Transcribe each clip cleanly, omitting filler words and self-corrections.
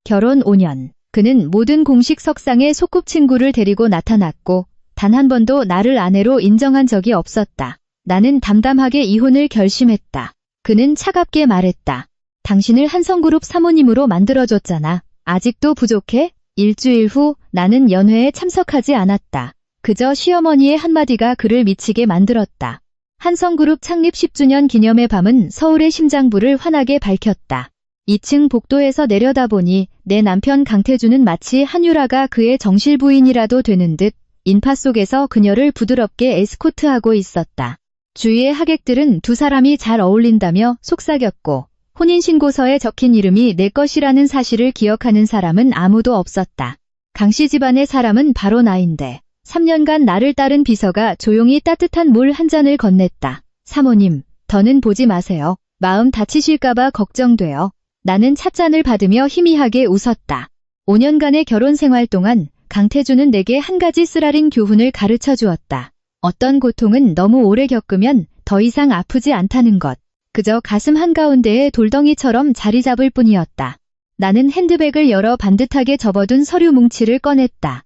결혼 5년. 그는 모든 공식 석상에 소꿉친구를 데리고 나타났고 단 한 번도 나를 아내로 인정한 적이 없었다. 나는 담담하게 이혼을 결심했다. 그는 차갑게 말했다. 당신을 한성그룹 사모님으로 만들어줬잖아. 아직도 부족해? 일주일 후 나는 연회에 참석하지 않았다. 그저 시어머니의 한마디가 그를 미치게 만들었다. 한성그룹 창립 10주년 기념의 밤은 서울의 심장부를 환하게 밝혔다. 2층 복도에서 내려다보니 내 남편 강태준은 마치 한유라가 그의 정실 부인이라도 되는 듯 인파 속에서 그녀를 부드럽게 에스코트하고 있었다. 주위의 하객들은 두 사람이 잘 어울린다며 속삭였고 혼인신고서에 적힌 이름이 내 것이라는 사실을 기억하는 사람은 아무도 없었다. 강씨 집안의 사람은 바로 나인데 3년간 나를 따른 비서가 조용히 따뜻한 물 한 잔을 건넸다. 사모님, 더는 보지 마세요. 마음 다치실까봐 걱정돼요. 나는 찻잔을 받으며 희미하게 웃었다. 5년간의 결혼 생활 동안 강태준은 내게 한 가지 쓰라린 교훈을 가르쳐 주었다. 어떤 고통은 너무 오래 겪으면 더 이상 아프지 않다는 것. 그저 가슴 한가운데에 돌덩이처럼 자리 잡을 뿐이었다. 나는 핸드백을 열어 반듯하게 접어둔 서류 뭉치를 꺼냈다.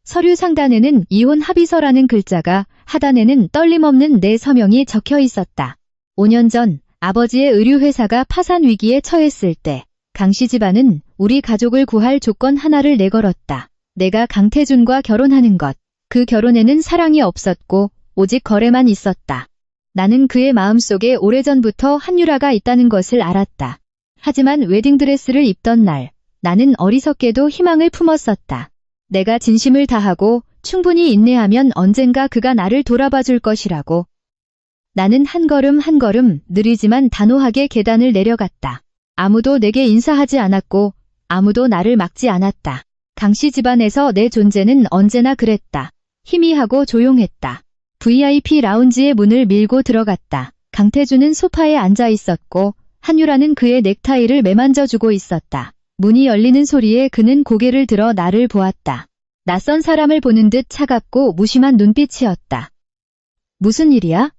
서류 상단에는 이혼 합의서라는 글자가, 하단에는 떨림없는 내 서명이 적혀 있었다. 5년 전 아버지의 의류회사가 파산 위기에 처했을 때 강씨 집안은 우리 가족을 구할 조건 하나를 내걸었다. 내가 강태준과 결혼하는 것. 그 결혼에는 사랑이 없었고 오직 거래만 있었다. 나는 그의 마음속에 오래전부터 한유라가 있다는 것을 알았다. 하지만 웨딩드레스를 입던 날, 나는 어리석게도 희망을 품었었다. 내가 진심을 다하고 충분히 인내하면 언젠가 그가 나를 돌아봐 줄 것이라고. 나는 한 걸음 한 걸음 느리지만 단호하게 계단을 내려갔다. 아무도 내게 인사하지 않았고 아무도 나를 막지 않았다. 강씨 집안에서 내 존재는 언제나 그랬다. 희미하고 조용했다. VIP 라운지의 문을 밀고 들어갔다. 강태준은 소파에 앉아 있었고 한유라는 그의 넥타이를 매만져주고 있었다. 문이 열리는 소리에 그는 고개를 들어 나를 보았다. 낯선 사람을 보는 듯 차갑고 무심한 눈빛이었다. 무슨 일이야?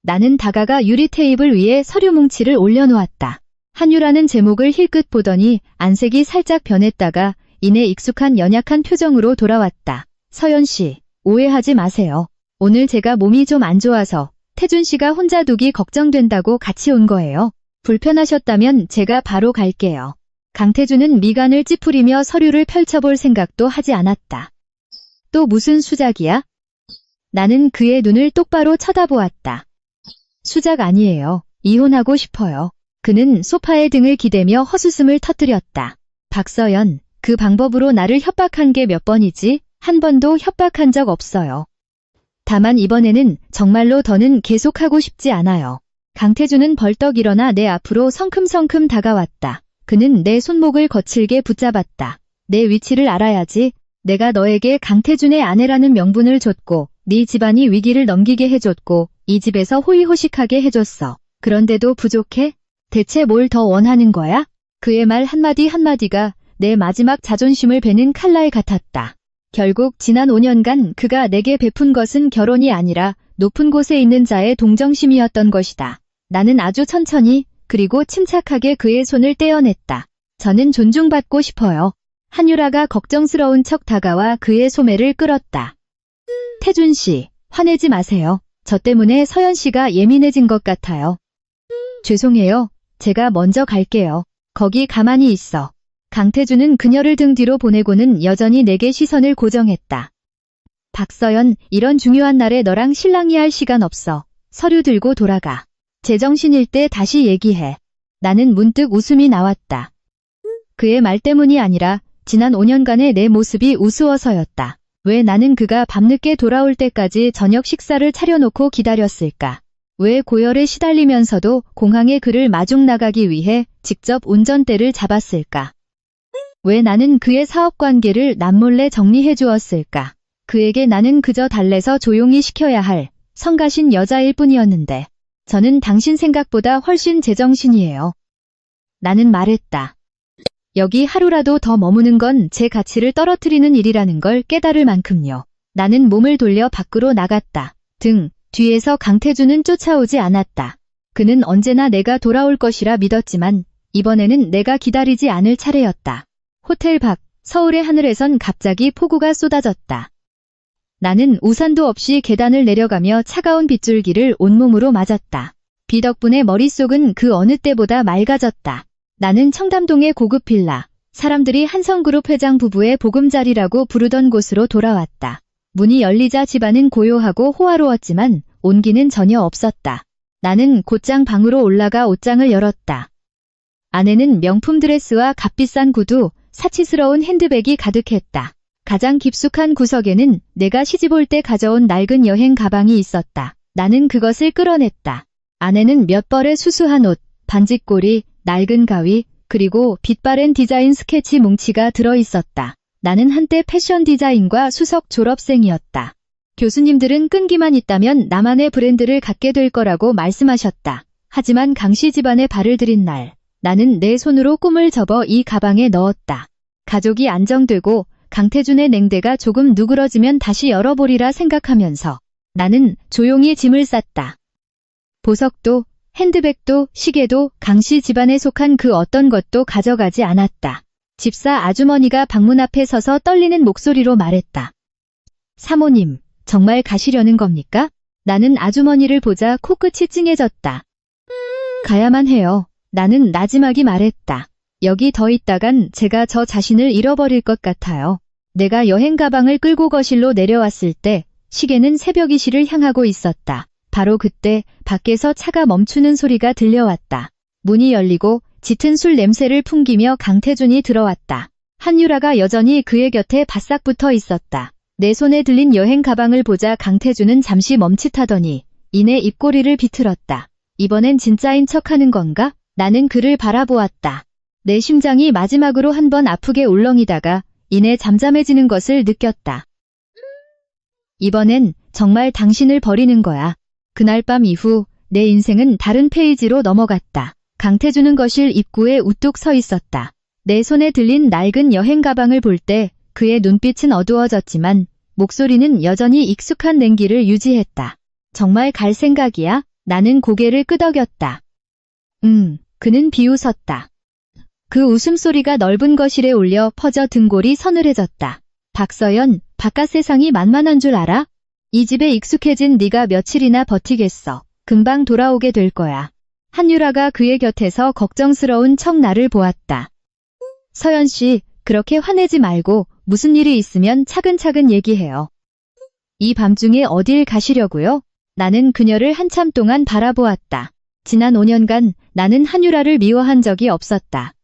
나는 다가가 유리 테이블 위에 서류 뭉치를 올려놓았다. 한유라는 제목을 힐끗 보더니 안색이 살짝 변했다가 이내 익숙한 연약한 표정으로 돌아왔다. 서연 씨, 오해하지 마세요. 오늘 제가 몸이 좀 안 좋아서 태준 씨가 혼자 두기 걱정된다고 같이 온 거예요. 불편하셨다면 제가 바로 갈게요. 강태준은 미간을 찌푸리며 서류를 펼쳐볼 생각도 하지 않았다. 또 무슨 수작이야? 나는 그의 눈을 똑바로 쳐다보았다. 수작 아니에요. 이혼하고 싶어요. 그는 소파에 등을 기대며 헛웃음을 터뜨렸다. 박서연, 그 방법으로 나를 협박한 게 몇 번이지? 한 번도 협박한 적 없어요. 다만 이번에는 정말로 더는 계속하고 싶지 않아요. 강태준은 벌떡 일어나 내 앞으로 성큼성큼 다가왔다. 그는 내 손목을 거칠게 붙잡았다. 내 위치를 알아야지. 내가 너에게 강태준의 아내라는 명분을 줬고 네 집안이 위기를 넘기게 해줬고 이 집에서 호의호식하게 해줬어. 그런데도 부족해? 대체 뭘 더 원하는 거야? 그의 말 한마디 한마디가 내 마지막 자존심을 베는 칼날 같았다. 결국 지난 5년간 그가 내게 베푼 것은 결혼이 아니라 높은 곳에 있는 자의 동정심이었던 것이다. 나는 아주 천천히 그리고 침착하게 그의 손을 떼어냈다. 저는 존중받고 싶어요. 한유라가 걱정스러운 척 다가와 그의 소매를 끌었다. 태준 씨, 화내지 마세요. 저 때문에 서연 씨가 예민해진 것 같아요. 죄송해요. 제가 먼저 갈게요. 거기 가만히 있어. 강태준은 그녀를 등 뒤로 보내고는 여전히 내게 시선을 고정했다. 박서연, 이런 중요한 날에 너랑 실랑이 할 시간 없어. 서류 들고 돌아가. 제정신일 때 다시 얘기해. 나는 문득 웃음이 나왔다. 그의 말 때문이 아니라 지난 5년간의 내 모습이 우스워서였다. 왜 나는 그가 밤늦게 돌아올 때까지 저녁 식사를 차려놓고 기다렸을까? 왜 고열에 시달리면서도 공항에 그를 마중 나가기 위해 직접 운전대를 잡았을까? 왜 나는 그의 사업관계를 남몰래 정리해 주었을까? 그에게 나는 그저 달래서 조용히 시켜야 할 성가신 여자일 뿐이었는데 저는 당신 생각보다 훨씬 제정신이에요. 나는 말했다. 여기 하루라도 더 머무는 건 제 가치를 떨어뜨리는 일이라는 걸 깨달을 만큼요. 나는 몸을 돌려 밖으로 나갔다. 뒤에서 강태준은 쫓아오지 않았다. 그는 언제나 내가 돌아올 것이라 믿었지만 이번에는 내가 기다리지 않을 차례였다. 호텔 밖, 서울의 하늘에선 갑자기 폭우가 쏟아졌다. 나는 우산도 없이 계단을 내려가며 차가운 빗줄기를 온몸으로 맞았다. 비 덕분에 머릿속은 그 어느 때보다 맑아졌다. 나는 청담동의 고급 빌라, 사람들이 한성그룹 회장 부부의 보금자리라고 부르던 곳으로 돌아왔다. 문이 열리자 집안은 고요하고 호화로웠지만 온기는 전혀 없었다. 나는 곧장 방으로 올라가 옷장을 열었다. 안에는 명품 드레스와 값비싼 구두, 사치스러운 핸드백이 가득했다. 가장 깊숙한 구석에는 내가 시집올 때 가져온 낡은 여행 가방이 있었다. 나는 그것을 끌어냈다. 안에는 몇 벌의 수수한 옷, 반지꼬리, 낡은 가위, 그리고 빛바랜 디자인 스케치 뭉치가 들어있었다. 나는 한때 패션 디자인과 수석 졸업생이었다. 교수님들은 끈기만 있다면 나만의 브랜드를 갖게 될 거라고 말씀하셨다. 하지만 강씨 집안에 발을 들인 날, 나는 내 손으로 꿈을 접어 이 가방에 넣었다. 가족이 안정되고 강태준의 냉대가 조금 누그러지면 다시 열어보리라 생각하면서 나는 조용히 짐을 쌌다. 보석도, 핸드백도, 시계도 강씨 집안에 속한 그 어떤 것도 가져가지 않았다. 집사 아주머니가 방문 앞에 서서 떨리는 목소리로 말했다. 사모님, 정말 가시려는 겁니까? 나는 아주머니를 보자 코끝이 찡해졌다. 가야만 해요. 나는 나지막이 말했다. 여기 더 있다간 제가 저 자신을 잃어버릴 것 같아요. 내가 여행 가방을 끌고 거실로 내려왔을 때 시계는 새벽 2시를 향하고 있었다. 바로 그때 밖에서 차가 멈추는 소리가 들려왔다. 문이 열리고 짙은 술 냄새를 풍기며 강태준이 들어왔다. 한유라가 여전히 그의 곁에 바싹 붙어 있었다. 내 손에 들린 여행 가방을 보자 강태준은 잠시 멈칫하더니 이내 입꼬리를 비틀었다. 이번엔 진짜인 척하는 건가? 나는 그를 바라보았다. 내 심장이 마지막으로 한 번 아프게 울렁이다가 이내 잠잠해지는 것을 느꼈다. 이번엔 정말 당신을 버리는 거야. 그날 밤 이후 내 인생은 다른 페이지로 넘어갔다. 강태준은 거실 입구에 우뚝 서 있었다. 내 손에 들린 낡은 여행 가방을 볼 때 그의 눈빛은 어두워졌지만 목소리는 여전히 익숙한 냉기를 유지했다. 정말 갈 생각이야? 나는 고개를 끄덕였다. 그는 비웃었다. 그 웃음소리가 넓은 거실에 울려 퍼져 등골이 서늘해졌다. 박서연, 바깥 세상이 만만한 줄 알아? 이 집에 익숙해진 네가 며칠이나 버티겠어. 금방 돌아오게 될 거야. 한유라가 그의 곁에서 걱정스러운 척 나를 보았다. 서연 씨, 그렇게 화내지 말고 무슨 일이 있으면 차근차근 얘기해요. 이 밤중에 어딜 가시려고요? 나는 그녀를 한참 동안 바라보았다. 지난 5년간 나는 한유라를 미워한 적이 없었다.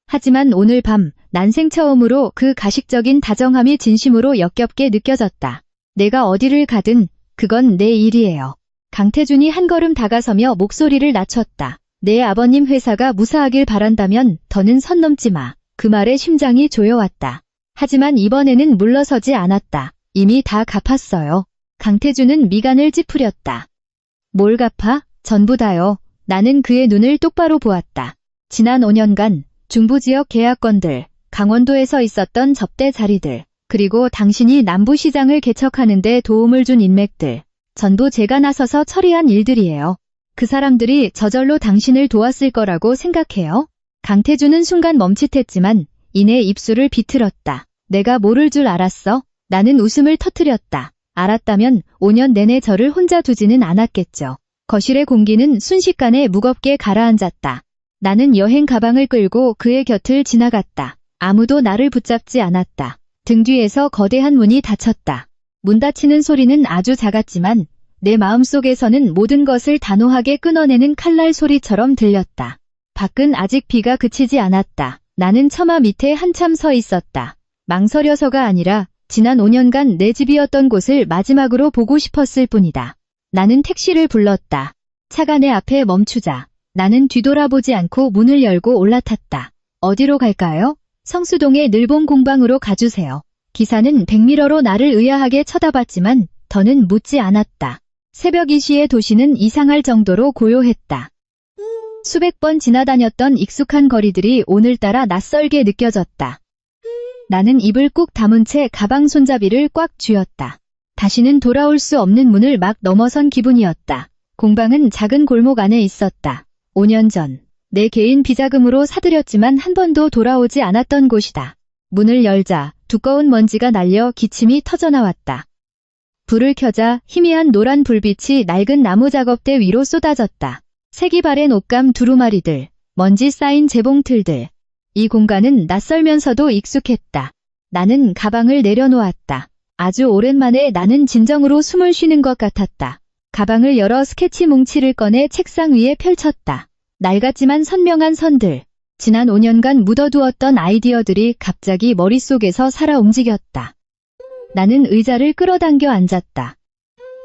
하지만 오늘 밤 난생 처음으로 그 가식적인 다정함이 진심으로 역겹게 느껴졌다. 내가 어디를 가든 그건 내 일이에요. 강태준이 한 걸음 다가서며 목소리를 낮췄다. 내 아버님 회사가 무사하길 바란다면 더는 선 넘지 마. 그 말에 심장이 조여왔다. 하지만 이번에는 물러서지 않았다. 이미 다 갚았어요. 강태준은 미간을 찌푸렸다. 뭘 갚아? 전부 다요. 나는 그의 눈을 똑바로 보았다. 지난 5년간 중부지역 계약건들, 강원도에서 있었던 접대 자리들, 그리고 당신이 남부시장을 개척하는 데 도움을 준 인맥들, 전부 제가 나서서 처리한 일들이에요. 그 사람들이 저절로 당신을 도왔을 거라고 생각해요? 강태준은 순간 멈칫했지만 이내 입술을 비틀었다. 내가 모를 줄 알았어? 나는 웃음을 터뜨렸다. 알았다면 5년 내내 저를 혼자 두지는 않았겠죠. 거실의 공기는 순식간에 무겁게 가라앉았다. 나는 여행 가방을 끌고 그의 곁을 지나갔다. 아무도 나를 붙잡지 않았다. 등 뒤에서 거대한 문이 닫혔다. 문 닫히는 소리는 아주 작았지만 내 마음속에서는 모든 것을 단호하게 끊어내는 칼날 소리처럼 들렸다. 밖은 아직 비가 그치지 않았다. 나는 처마 밑에 한참 서 있었다. 망설여서가 아니라 지난 5년간 내 집이었던 곳을 마지막으로 보고 싶었을 뿐이다. 나는 택시를 불렀다. 차가 내 앞에 멈추자 나는 뒤돌아보지 않고 문을 열고 올라탔다. 어디로 갈까요? 성수동의 늘봉 공방으로 가주세요. 기사는 백미러로 나를 의아하게 쳐다봤지만 더는 묻지 않았다. 새벽 2시에 도시는 이상할 정도로 고요했다. 수백 번 지나다녔던 익숙한 거리들이 오늘따라 낯설게 느껴졌다. 나는 입을 꾹 다문 채 가방 손잡이를 꽉 쥐었다. 다시는 돌아올 수 없는 문을 막 넘어선 기분이었다. 공방은 작은 골목 안에 있었다. 5년 전 내 개인 비자금으로 사들였지만 한 번도 돌아오지 않았던 곳이다. 문을 열자 두꺼운 먼지가 날려 기침이 터져나왔다. 불을 켜자 희미한 노란 불빛이 낡은 나무 작업대 위로 쏟아졌다. 색이 바랜 옷감 두루마리들, 먼지 쌓인 재봉틀들. 이 공간은 낯설면서도 익숙했다. 나는 가방을 내려놓았다. 아주 오랜만에 나는 진정으로 숨을 쉬는 것 같았다. 가방을 열어 스케치 뭉치를 꺼내 책상 위에 펼쳤다. 낡았지만 선명한 선들, 지난 5년간 묻어두었던 아이디어들이 갑자기 머릿속에서 살아 움직였다. 나는 의자를 끌어당겨 앉았다.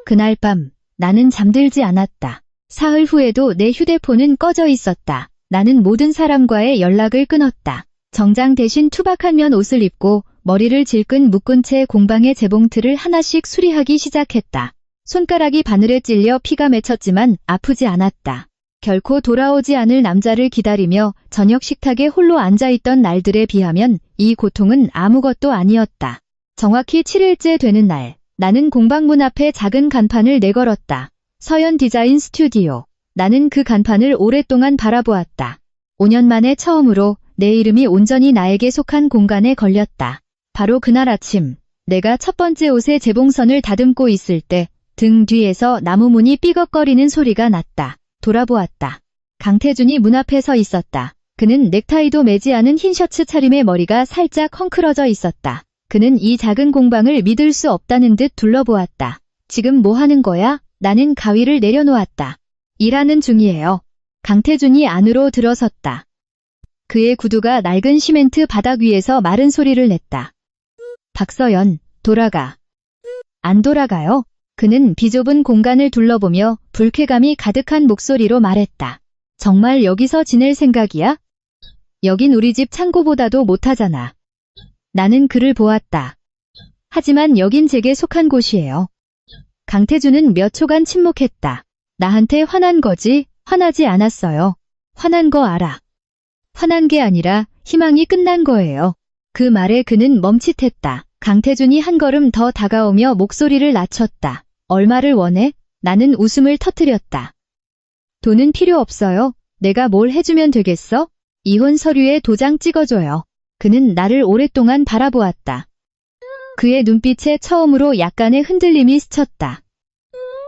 그날 밤 나는 잠들지 않았다. 사흘 후에도 내 휴대폰은 꺼져 있었다. 나는 모든 사람과의 연락을 끊었다. 정장 대신 투박한 면 옷을 입고 머리를 질끈 묶은 채 공방의 재봉틀을 하나씩 수리하기 시작했다. 손가락이 바늘에 찔려 피가 맺혔지만 아프지 않았다. 결코 돌아오지 않을 남자를 기다리며 저녁 식탁에 홀로 앉아있던 날들에 비하면 이 고통은 아무것도 아니었다. 정확히 7일째 되는 날, 나는 공방문 앞에 작은 간판을 내걸었다. 서연 디자인 스튜디오. 나는 그 간판을 오랫동안 바라보았다. 5년 만에 처음으로 내 이름이 온전히 나에게 속한 공간에 걸렸다. 바로 그날 아침, 내가 첫 번째 옷의 재봉선을 다듬고 있을 때 등 뒤에서 나무 문이 삐걱거리는 소리가 났다. 돌아보았다. 강태준이 문 앞에 서 있었다. 그는 넥타이도 매지 않은 흰 셔츠 차림에 머리가 살짝 헝클어져 있었다. 그는 이 작은 공방을 믿을 수 없다는 듯 둘러보았다. 지금 뭐 하는 거야? 나는 가위를 내려놓았다. 일하는 중이에요. 강태준이 안으로 들어섰다. 그의 구두가 낡은 시멘트 바닥 위에서 마른 소리를 냈다. 박서연, 돌아가. 안 돌아가요? 그는 비좁은 공간을 둘러보며 불쾌감이 가득한 목소리로 말했다. 정말 여기서 지낼 생각이야? 여긴 우리 집 창고보다도 못하잖아. 나는 그를 보았다. 하지만 여긴 제게 속한 곳이에요. 강태준은 몇 초간 침묵했다. 나한테 화난 거지? 화나지 않았어요. 화난 거 알아. 화난 게 아니라 희망이 끝난 거예요. 그 말에 그는 멈칫했다. 강태준이 한 걸음 더 다가오며 목소리를 낮췄다. 얼마를 원해? 나는 웃음을 터뜨렸다. 돈은 필요 없어요. 내가 뭘 해주면 되겠어? 이혼 서류에 도장 찍어줘요. 그는 나를 오랫동안 바라보았다. 그의 눈빛에 처음으로 약간의 흔들림이 스쳤다.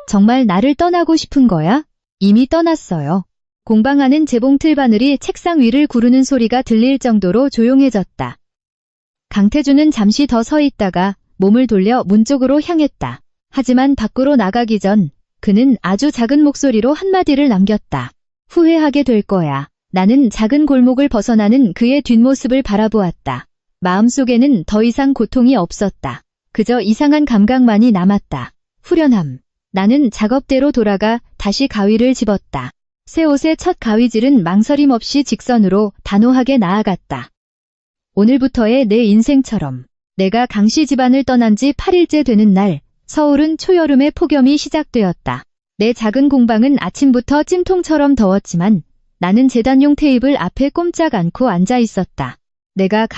정말 나를 떠나고 싶은 거야? 이미 떠났어요. 공방 안은 재봉틀 바늘이 책상 위를 구르는 소리가 들릴 정도로 조용해졌다. 강태준은 잠시 더 서 있다가 몸을 돌려 문 쪽으로 향했다. 하지만 밖으로 나가기 전 그는 아주 작은 목소리로 한마디를 남겼다. 후회하게 될 거야. 나는 작은 골목을 벗어나는 그의 뒷모습을 바라보았다. 마음속에는 더 이상 고통이 없었다. 그저 이상한 감각만이 남았다. 후련함. 나는 작업대로 돌아가 다시 가위를 집었다. 새 옷의 첫 가위질은 망설임 없이 직선으로 단호하게 나아갔다. 오늘부터의 내 인생처럼. 내가 강씨 집안을 떠난 지 8일째 되는 날, 서울은 초여름의 폭염이 시작되었다. 내 작은 공방은 아침부터 찜통처럼 더웠지만 나는 재단용 테이블 앞에 꼼짝 않고 앉아 있었다. 내가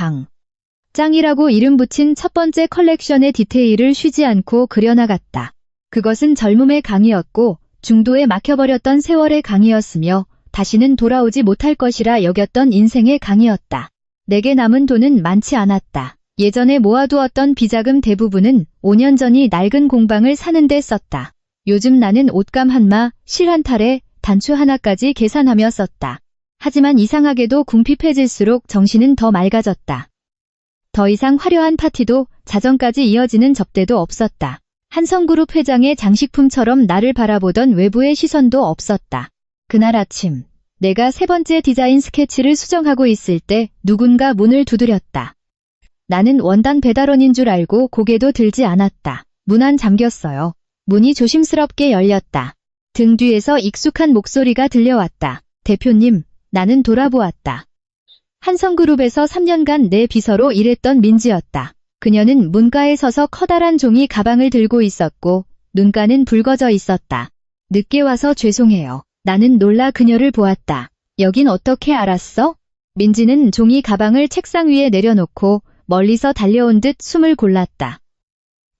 짱이라고 이름 붙인 첫 번째 컬렉션의 디테일을 쉬지 않고 그려나갔다. 그것은 젊음의 강이었고 중도에 막혀버렸던 세월의 강이었으며 다시는 돌아오지 못할 것이라 여겼던 인생의 강이었다. 내게 남은 돈은 많지 않았다. 예전에 모아두었던 비자금 대부분은 5년 전이 낡은 공방을 사는 데 썼다. 요즘 나는 옷감 한마, 실 한 탈에 단추 하나까지 계산하며 썼다. 하지만 이상하게도 궁핍해질수록 정신은 더 맑아졌다. 더 이상 화려한 파티도 자정까지 이어지는 접대도 없었다. 한성그룹 회장의 장식품처럼 나를 바라보던 외부의 시선도 없었다. 그날 아침, 내가 세 번째 디자인 스케치를 수정하고 있을 때 누군가 문을 두드렸다. 나는 원단 배달원인 줄 알고 고개도 들지 않았다. 문 안 잠겼어요. 문이 조심스럽게 열렸다. 등 뒤에서 익숙한 목소리가 들려왔다. 대표님, 나는 돌아보았다. 한성그룹에서 3년간 내 비서로 일했던 민지였다. 그녀는 문가에 서서 커다란 종이 가방을 들고 있었고 눈가는 붉어져 있었다. 늦게 와서 죄송해요. 나는 놀라 그녀를 보았다. 여긴 어떻게 알았어? 민지는 종이 가방을 책상 위에 내려놓고 멀리서 달려온 듯 숨을 골랐다.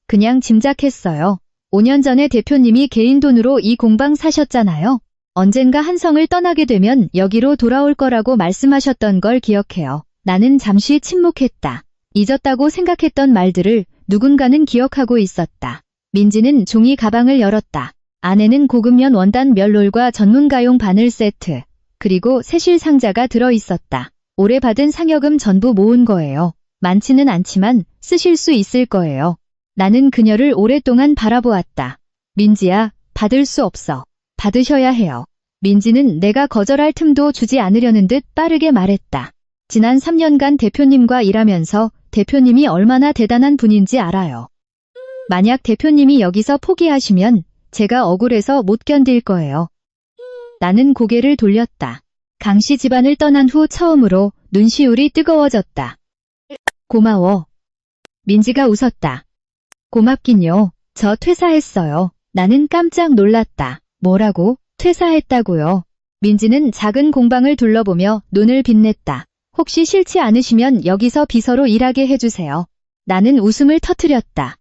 그냥 짐작했어요. 5년 전에 대표님이 개인 돈으로 이 공방 사셨잖아요. 언젠가 한성을 떠나게 되면 여기로 돌아올 거라고 말씀하셨던 걸 기억해요. 나는 잠시 침묵했다. 잊었다고 생각했던 말들을 누군가는 기억하고 있었다. 민지는 종이 가방을 열었다. 안에는 고급면 원단 멸롤과 전문가용 바늘 세트, 그리고 세실 상자가 들어있었다. 올해 받은 상여금 전부 모은 거예요. 많지는 않지만 쓰실 수 있을 거예요. 나는 그녀를 오랫동안 바라보았다. 민지야, 받을 수 없어. 받으셔야 해요. 민지는 내가 거절할 틈도 주지 않으려는 듯 빠르게 말했다. 지난 3년간 대표님과 일하면서 대표님이 얼마나 대단한 분인지 알아요. 만약 대표님이 여기서 포기하시면 제가 억울해서 못 견딜 거예요. 나는 고개를 돌렸다. 강씨 집안을 떠난 후 처음으로 눈시울이 뜨거워졌다. 고마워. 민지가 웃었다. 고맙긴요. 저 퇴사했어요. 나는 깜짝 놀랐다. 뭐라고? 퇴사했다고요? 민지는 작은 공방을 둘러보며 눈을 빛냈다. 혹시 싫지 않으시면 여기서 비서로 일하게 해주세요. 나는 웃음을 터뜨렸다.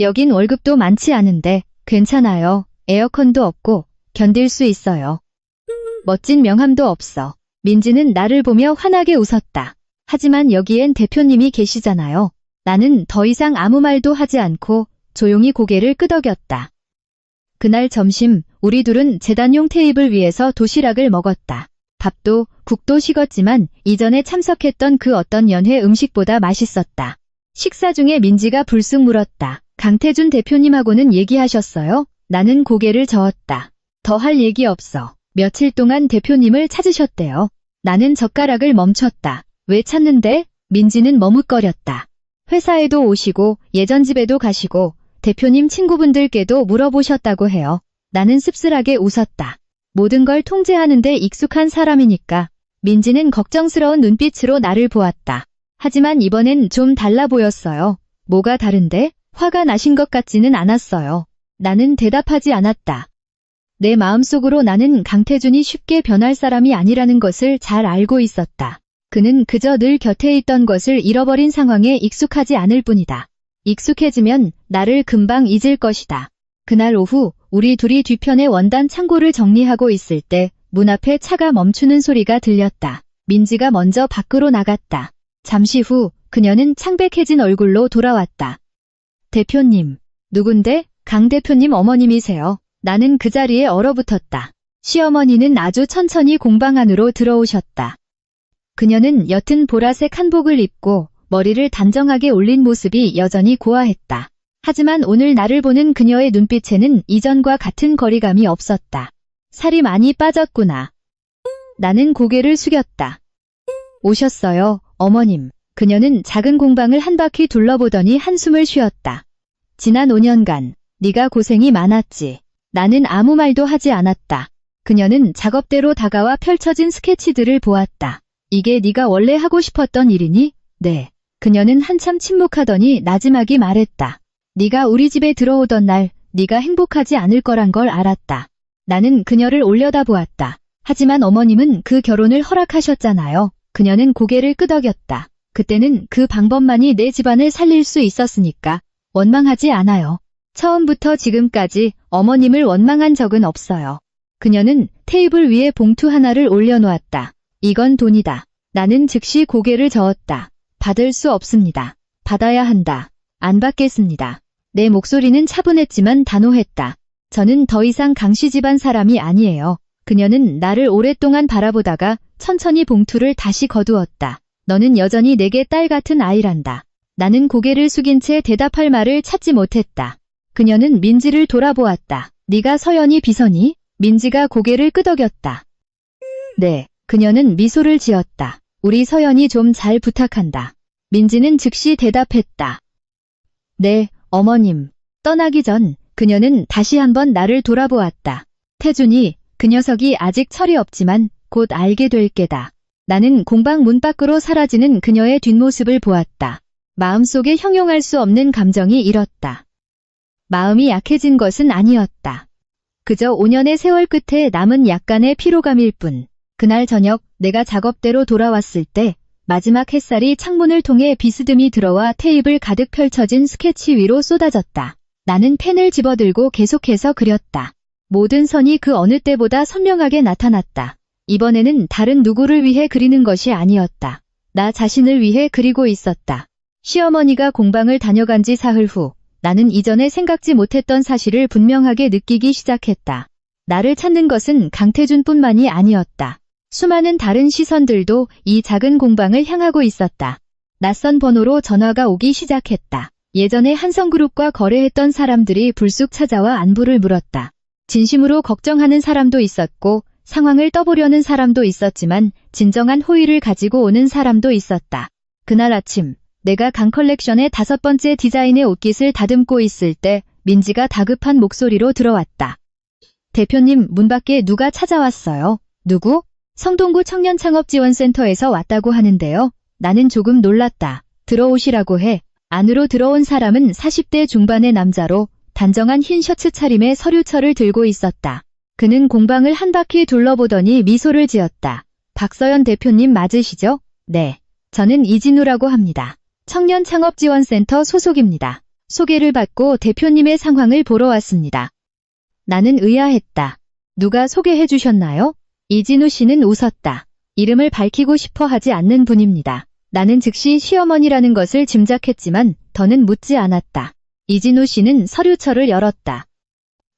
여긴 월급도 많지 않은데 괜찮아요. 에어컨도 없고 견딜 수 있어요. 멋진 명함도 없어. 민지는 나를 보며 환하게 웃었다. 하지만 여기엔 대표님이 계시잖아요. 나는 더 이상 아무 말도 하지 않고 조용히 고개를 끄덕였다. 그날 점심 우리 둘은 재단용 테이블 위에서 도시락을 먹었다. 밥도 국도 식었지만 이전에 참석했던 그 어떤 연회 음식보다 맛있었다. 식사 중에 민지가 불쑥 물었다. 강태준 대표님하고는 얘기하셨어요? 나는 고개를 저었다. 더 할 얘기 없어. 며칠 동안 대표님을 찾으셨대요. 나는 젓가락을 멈췄다. 왜 찾는데? 민지는 머뭇거렸다. 회사에도 오시고 예전 집에도 가시고 대표님 친구분들께도 물어보셨다고 해요. 나는 씁쓸하게 웃었다. 모든 걸 통제하는 데 익숙한 사람이니까. 민지는 걱정스러운 눈빛으로 나를 보았다. 하지만 이번엔 좀 달라 보였어요. 뭐가 다른데? 화가 나신 것 같지는 않았어요. 나는 대답하지 않았다. 내 마음속으로 나는 강태준이 쉽게 변할 사람이 아니라는 것을 잘 알고 있었다. 그는 그저 늘 곁에 있던 것을 잃어버린 상황에 익숙하지 않을 뿐이다. 익숙해지면 나를 금방 잊을 것이다. 그날 오후 우리 둘이 뒤편의 원단 창고를 정리하고 있을 때 문 앞에 차가 멈추는 소리가 들렸다. 민지가 먼저 밖으로 나갔다. 잠시 후 그녀는 창백해진 얼굴로 돌아왔다. 대표님. 누군데? 강 대표님 어머님이세요. 나는 그 자리에 얼어붙었다. 시어머니는 아주 천천히 공방 안으로 들어오셨다. 그녀는 옅은 보라색 한복을 입고 머리를 단정하게 올린 모습이 여전히 고와했다. 하지만 오늘 나를 보는 그녀의 눈빛에는 이전과 같은 거리감이 없었다. 살이 많이 빠졌구나. 나는 고개를 숙였다. 오셨어요, 어머님. 그녀는 작은 공방을 한 바퀴 둘러보더니 한숨을 쉬었다. 지난 5년간 네가 고생이 많았지. 나는 아무 말도 하지 않았다. 그녀는 작업대로 다가와 펼쳐진 스케치들을 보았다. 이게 네가 원래 하고 싶었던 일이니? 네. 그녀는 한참 침묵하더니 나지막이 말했다. 네가 우리 집에 들어오던 날 네가 행복하지 않을 거란 걸 알았다. 나는 그녀를 올려다보았다. 하지만 어머님은 그 결혼을 허락하셨잖아요. 그녀는 고개를 끄덕였다. 그때는 그 방법만이 내 집안을 살릴 수 있었으니까 원망하지 않아요. 처음부터 지금까지 어머님을 원망한 적은 없어요. 그녀는 테이블 위에 봉투 하나를 올려놓았다. 이건 돈이다. 나는 즉시 고개를 저었다. 받을 수 없습니다. 받아야 한다. 안 받겠습니다. 내 목소리는 차분했지만 단호했다. 저는 더 이상 강씨 집안 사람이 아니에요. 그녀는 나를 오랫동안 바라보다가 천천히 봉투를 다시 거두었다. 너는 여전히 내게 딸 같은 아이란다. 나는 고개를 숙인 채 대답할 말을 찾지 못했다. 그녀는 민지를 돌아보았다. 네가 서연이 비서니? 민지가 고개를 끄덕였다. 네. 그녀는 미소를 지었다. 우리 서연이 좀 잘 부탁한다. 민지는 즉시 대답했다. 네, 어머님. 떠나기 전 그녀는 다시 한번 나를 돌아보았다. 태준이, 그 녀석이 아직 철이 없지만 곧 알게 될 게다. 나는 공방 문 밖으로 사라지는 그녀의 뒷모습을 보았다. 마음속에 형용할 수 없는 감정이 일었다. 마음이 약해진 것은 아니었다. 그저 5년의 세월 끝에 남은 약간의 피로감일 뿐. 그날 저녁 내가 작업대로 돌아왔을 때 마지막 햇살이 창문을 통해 비스듬히 들어와 테이블 가득 펼쳐진 스케치 위로 쏟아졌다. 나는 펜을 집어들고 계속해서 그렸다. 모든 선이 그 어느 때보다 선명하게 나타났다. 이번에는 다른 누구를 위해 그리는 것이 아니었다. 나 자신을 위해 그리고 있었다. 시어머니가 공방을 다녀간 지 사흘 후 나는 이전에 생각지 못했던 사실을 분명하게 느끼기 시작했다. 나를 찾는 것은 강태준뿐만이 아니었다. 수많은 다른 시선들도 이 작은 공방을 향하고 있었다. 낯선 번호로 전화가 오기 시작했다. 예전에 한성그룹과 거래했던 사람들이 불쑥 찾아와 안부를 물었다. 진심으로 걱정하는 사람도 있었고 상황을 떠보려는 사람도 있었지만 진정한 호의를 가지고 오는 사람도 있었다. 그날 아침 내가 강컬렉션의 5번째 디자인의 옷깃을 다듬고 있을 때 민지가 다급한 목소리로 들어왔다. 대표님, 문 밖에 누가 찾아왔어요. 누구? 성동구 청년창업지원센터에서 왔다고 하는데요. 나는 조금 놀랐다. 들어오시라고 해. 안으로 들어온 사람은 40대 중반의 남자로 단정한 흰 셔츠 차림에 서류철을 들고 있었다. 그는 공방을 한 바퀴 둘러보더니 미소를 지었다. 박서연 대표님 맞으시죠? 네. 저는 이진우라고 합니다. 청년창업지원센터 소속입니다. 소개를 받고 대표님의 상황을 보러 왔습니다. 나는 의아했다. 누가 소개해 주셨나요? 이진우 씨는 웃었다. 이름을 밝히고 싶어 하지 않는 분입니다. 나는 즉시 시어머니라는 것을 짐작했지만 더는 묻지 않았다. 이진우 씨는 서류철을 열었다.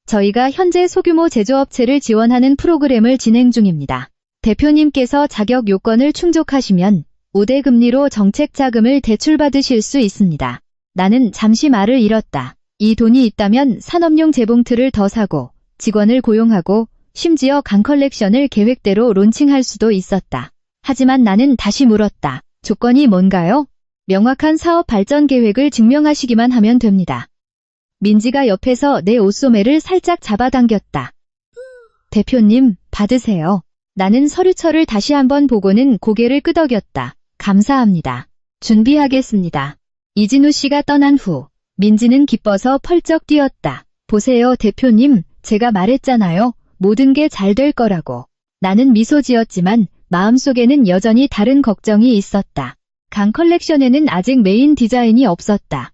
저희가 현재 소규모 제조업체를 지원하는 프로그램을 진행 중입니다. 대표님께서 자격 요건을 충족하시면 우대 금리로 정책 자금을 대출받으실 수 있습니다. 나는 잠시 말을 잃었다. 이 돈이 있다면 산업용 재봉틀을 더 사고 직원을 고용하고 심지어 강컬렉션을 계획대로 론칭할 수도 있었다. 하지만 나는 다시 물었다. 조건이 뭔가요? 명확한 사업 발전 계획을 증명하시기만 하면 됩니다. 민지가 옆에서 내 옷소매를 살짝 잡아당겼다. 대표님, 받으세요. 나는 서류철을 다시 한번 보고는 고개를 끄덕였다. 감사합니다. 준비하겠습니다. 이진우 씨가 떠난 후 민지는 기뻐서 펄쩍 뛰었다. 보세요, 대표님. 제가 말했잖아요. 모든 게 잘 될 거라고. 나는 미소 지었지만 마음속에는 여전히 다른 걱정이 있었다. 강 컬렉션에는 아직 메인 디자인이 없었다.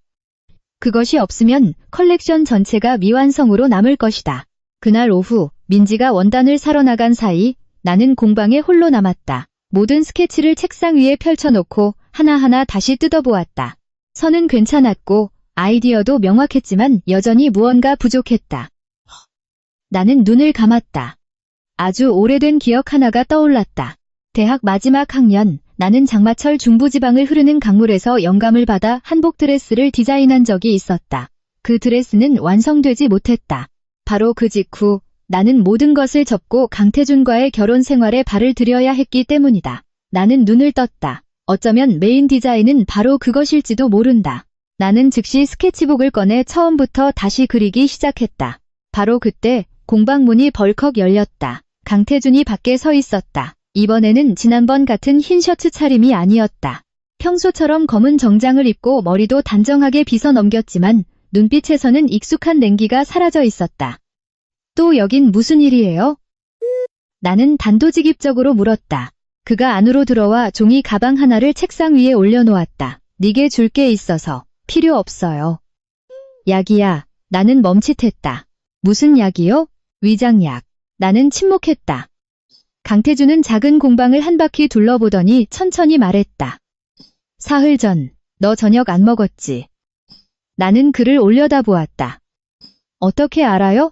그것이 없으면 컬렉션 전체가 미완성으로 남을 것이다. 그날 오후 민지가 원단을 사러 나간 사이 나는 공방에 홀로 남았다. 모든 스케치를 책상 위에 펼쳐놓고 하나하나 다시 뜯어보았다. 선은 괜찮았고 아이디어도 명확했지만 여전히 무언가 부족했다. 나는 눈을 감았다. 아주 오래된 기억 하나가 떠올랐다. 대학 마지막 학년, 나는 장마철 중부지방을 흐르는 강물에서 영감을 받아 한복 드레스를 디자인한 적이 있었다. 그 드레스는 완성되지 못했다. 바로 그 직후 나는 모든 것을 접고 강태준과의 결혼 생활에 발을 들여야 했기 때문이다. 나는 눈을 떴다. 어쩌면 메인 디자인은 바로 그것일지도 모른다. 나는 즉시 스케치북을 꺼내 처음부터 다시 그리기 시작했다. 바로 그때 공방 문이 벌컥 열렸다. 강태준이 밖에 서 있었다. 이번에는 지난번 같은 흰 셔츠 차림이 아니었다. 평소처럼 검은 정장을 입고 머리도 단정하게 빗어 넘겼지만 눈빛에서는 익숙한 냉기가 사라져 있었다. 또 여긴 무슨 일이에요? 나는 단도직입적으로 물었다. 그가 안으로 들어와 종이 가방 하나를 책상 위에 올려놓았다. 네게 줄 게 있어서. 필요 없어요. 약이야. 나는 멈칫했다. 무슨 약이요? 위장약. 나는 침묵했다. 강태준은 작은 공방을 한 바퀴 둘러보더니 천천히 말했다. 사흘 전, 너 저녁 안 먹었지? 나는 그를 올려다보았다. 어떻게 알아요?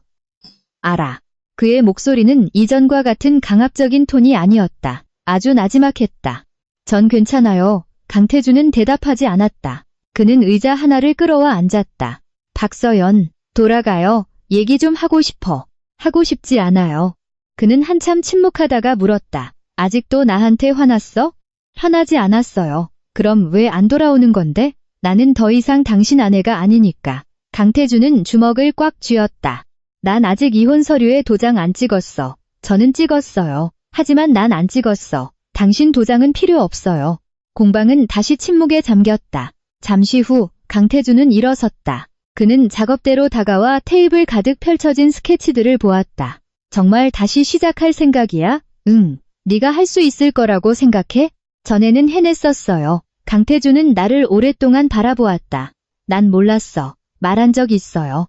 알아. 그의 목소리는 이전과 같은 강압적인 톤이 아니었다. 아주 나지막했다. 전 괜찮아요. 강태준은 대답하지 않았다. 그는 의자 하나를 끌어와 앉았다. 박서연, 돌아가요. 얘기 좀 하고 싶어. 하고 싶지 않아요. 그는 한참 침묵하다가 물었다. 아직도 나한테 화났어? 화나지 않았어요. 그럼 왜 안 돌아오는 건데? 나는 더 이상 당신 아내가 아니니까. 강태준은 주먹을 꽉 쥐었다. 난 아직 이혼 서류에 도장 안 찍었어. 저는 찍었어요. 하지만 난 안 찍었어. 당신 도장은 필요 없어요. 공방은 다시 침묵에 잠겼다. 잠시 후 강태준은 일어섰다. 그는 작업대로 다가와 테이블 가득 펼쳐진 스케치들을 보았다. 정말 다시 시작할 생각이야? 응. 네가 할 수 있을 거라고 생각해? 전에는 해냈었어요. 강태준은 나를 오랫동안 바라보았다. 난 몰랐어. 말한 적 있어요.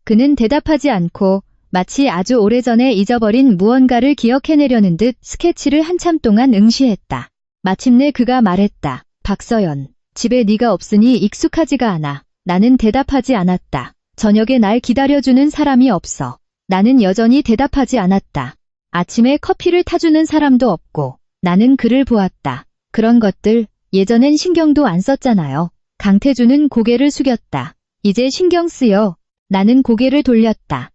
그는 대답하지 않고 마치 아주 오래전에 잊어버린 무언가를 기억해내려는 듯 스케치를 한참 동안 응시했다. 마침내 그가 말했다. 박서연, 집에 네가 없으니 익숙하지가 않아. 나는 대답하지 않았다. 저녁에 날 기다려주는 사람이 없어. 나는 여전히 대답하지 않았다. 아침에 커피를 타주는 사람도 없고 나는 그를 보았다. 그런 것들 예전엔 신경도 안 썼잖아요. 강태준은 고개를 숙였다. 이제 신경 쓰여. 나는 고개를 돌렸다.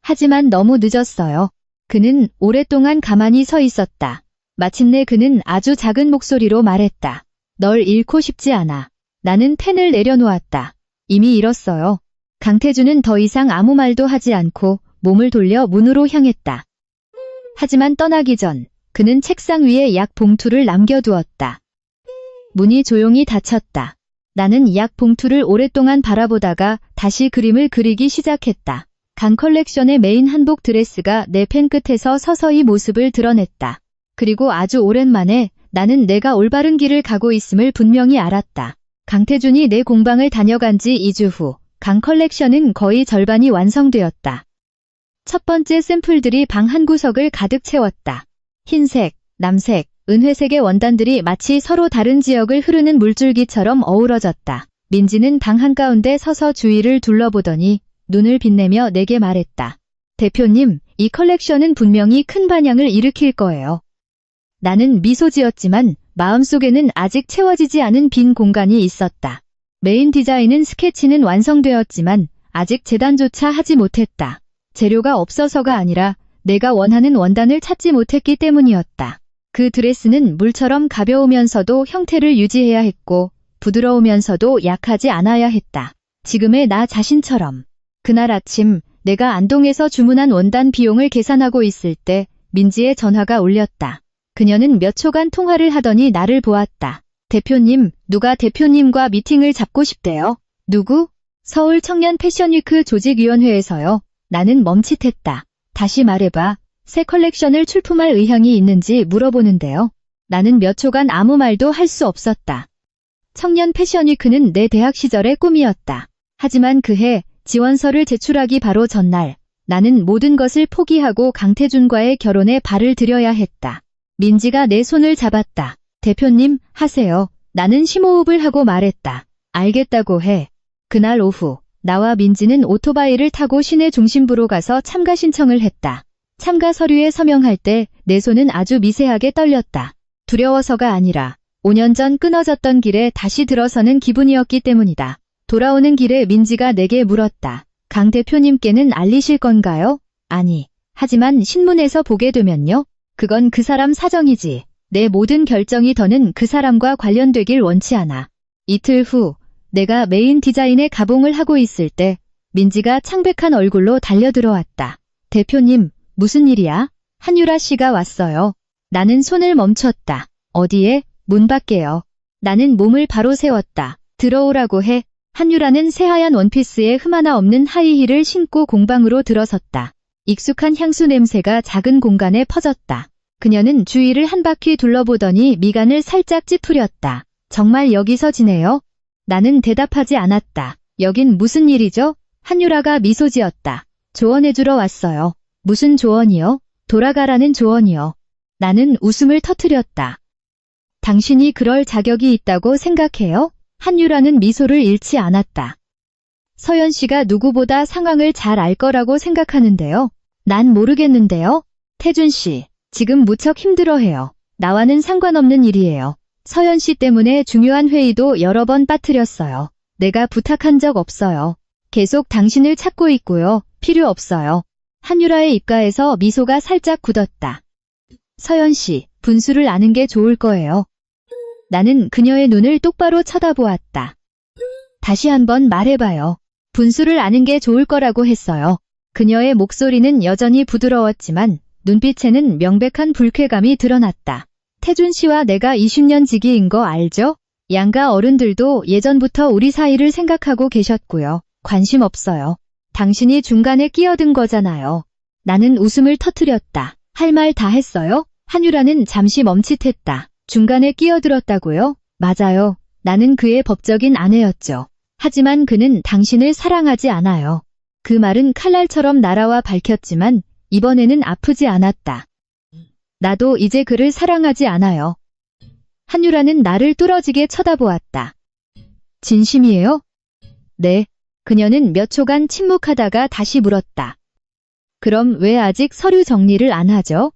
하지만 너무 늦었어요. 그는 오랫동안 가만히 서 있었다. 마침내 그는 아주 작은 목소리로 말했다. 널 잃고 싶지 않아. 나는 펜을 내려놓았다. 이미 잃었어요. 강태준은 더 이상 아무 말도 하지 않고 몸을 돌려 문으로 향했다. 하지만 떠나기 전 그는 책상 위에 약 봉투를 남겨두었다. 문이 조용히 닫혔다. 나는 약 봉투를 오랫동안 바라보다가 다시 그림을 그리기 시작했다. 강 컬렉션의 메인 한복 드레스가 내 펜 끝에서 서서히 모습을 드러냈다. 그리고 아주 오랜만에 나는 내가 올바른 길을 가고 있음을 분명히 알았다. 강태준이 내 공방을 다녀간 지 2주 후, 강 컬렉션은 거의 절반이 완성되었다. 첫 번째 샘플들이 방 한 구석을 가득 채웠다. 흰색, 남색, 은회색의 원단들이 마치 서로 다른 지역을 흐르는 물줄기처럼 어우러졌다. 민지는 방 한가운데 서서 주위를 둘러보더니 눈을 빛내며 내게 말했다. 대표님, 이 컬렉션은 분명히 큰 반향을 일으킬 거예요. 나는 미소 지었지만 마음속에는 아직 채워지지 않은 빈 공간이 있었다. 메인 디자인은 스케치는 완성되었지만 아직 재단조차 하지 못했다. 재료가 없어서가 아니라 내가 원하는 원단을 찾지 못했기 때문이었다. 그 드레스는 물처럼 가벼우면서도 형태를 유지해야 했고 부드러우면서도 약하지 않아야 했다. 지금의 나 자신처럼. 그날 아침 내가 안동에서 주문한 원단 비용을 계산하고 있을 때 민지의 전화가 울렸다. 그녀는 몇 초간 통화를 하더니 나를 보았다. 대표님, 누가 대표님과 미팅을 잡고 싶대요. 누구? 서울 청년 패션위크 조직위원회에서요. 나는 멈칫했다. 다시 말해봐. 새 컬렉션을 출품할 의향이 있는지 물어보는데요. 나는 몇 초간 아무 말도 할 수 없었다. 청년 패션위크는 내 대학 시절의 꿈이었다. 하지만 그해 지원서를 제출하기 바로 전날 나는 모든 것을 포기하고 강태준과의 결혼에 발을 들여야 했다. 민지가 내 손을 잡았다. 대표님, 하세요. 나는 심호흡을 하고 말했다. 알겠다고 해. 그날 오후 나와 민지는 오토바이를 타고 시내 중심부로 가서 참가 신청을 했다. 참가 서류에 서명할 때 내 손은 아주 미세하게 떨렸다. 두려워서가 아니라 5년 전 끊어졌던 길에 다시 들어서는 기분이었기 때문이다. 돌아오는 길에 민지가 내게 물었다. 강 대표님께는 알리실 건가요? 아니. 하지만 신문에서 보게 되면요. 그건 그 사람 사정이지. 내 모든 결정이 더는 그 사람과 관련되길 원치 않아. 이틀 후 내가 메인 디자인의 가봉을 하고 있을 때 민지가 창백한 얼굴로 달려들어왔다. 대표님, 무슨 일이야? 한유라 씨가 왔어요. 나는 손을 멈췄다. 어디에? 문 밖에요. 나는 몸을 바로 세웠다. 들어오라고 해. 한유라는 새하얀 원피스에 흠 하나 없는 하이힐을 신고 공방으로 들어섰다. 익숙한 향수 냄새가 작은 공간에 퍼졌다. 그녀는 주위를 한 바퀴 둘러보더니 미간을 살짝 찌푸렸다. 정말 여기서 지내요? 나는 대답하지 않았다. 여긴 무슨 일이죠? 한유라가 미소 지었다. 조언해주러 왔어요. 무슨 조언이요? 돌아가라는 조언이요. 나는 웃음을 터뜨렸다. 당신이 그럴 자격이 있다고 생각해요? 한유라는 미소를 잃지 않았다. 서연 씨가 누구보다 상황을 잘 알 거라고 생각하는데요. 난 모르겠는데요. 태준 씨, 지금 무척 힘들어해요. 나와는 상관없는 일이에요. 서연 씨 때문에 중요한 회의도 여러 번 빠뜨렸어요. 내가 부탁한 적 없어요. 계속 당신을 찾고 있고요. 필요 없어요. 한유라의 입가에서 미소가 살짝 굳었다. 서연 씨, 분수를 아는 게 좋을 거예요. 나는 그녀의 눈을 똑바로 쳐다보았다. 다시 한번 말해봐요. 분수를 아는 게 좋을 거라고 했어요. 그녀의 목소리는 여전히 부드러웠지만 눈빛에는 명백한 불쾌감이 드러났다. 태준 씨와 내가 20년 지기인 거 알죠? 양가 어른들도 예전부터 우리 사이를 생각하고 계셨고요. 관심 없어요. 당신이 중간에 끼어든 거잖아요. 나는 웃음을 터뜨렸다. 할 말 다 했어요? 한유라는 잠시 멈칫했다. 중간에 끼어들었다고요? 맞아요. 나는 그의 법적인 아내였죠. 하지만 그는 당신을 사랑하지 않아요. 그 말은 칼날처럼 날아와 밝혔지만 이번에는 아프지 않았다. 나도 이제 그를 사랑하지 않아요. 한유라는 나를 뚫어지게 쳐다보았다. 진심이에요? 네. 그녀는 몇 초간 침묵하다가 다시 물었다. 그럼 왜 아직 서류 정리를 안 하죠?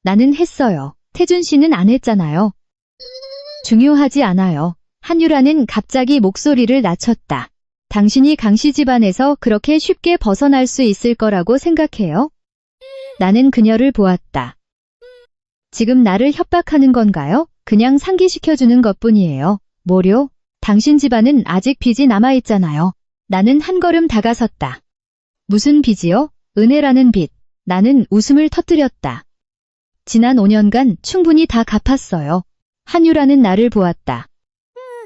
나는 했어요. 태준 씨는 안 했잖아요. 중요하지 않아요. 한유라는 갑자기 목소리를 낮췄다. 당신이 강씨 집안에서 그렇게 쉽게 벗어날 수 있을 거라고 생각해요? 나는 그녀를 보았다. 지금 나를 협박하는 건가요? 그냥 상기시켜주는 것뿐이에요. 뭐요? 당신 집안은 아직 빚이 남아있잖아요. 나는 한 걸음 다가섰다. 무슨 빚이요? 은혜라는 빚. 나는 웃음을 터뜨렸다. 지난 5년간 충분히 다 갚았어요. 한유라는 나를 보았다.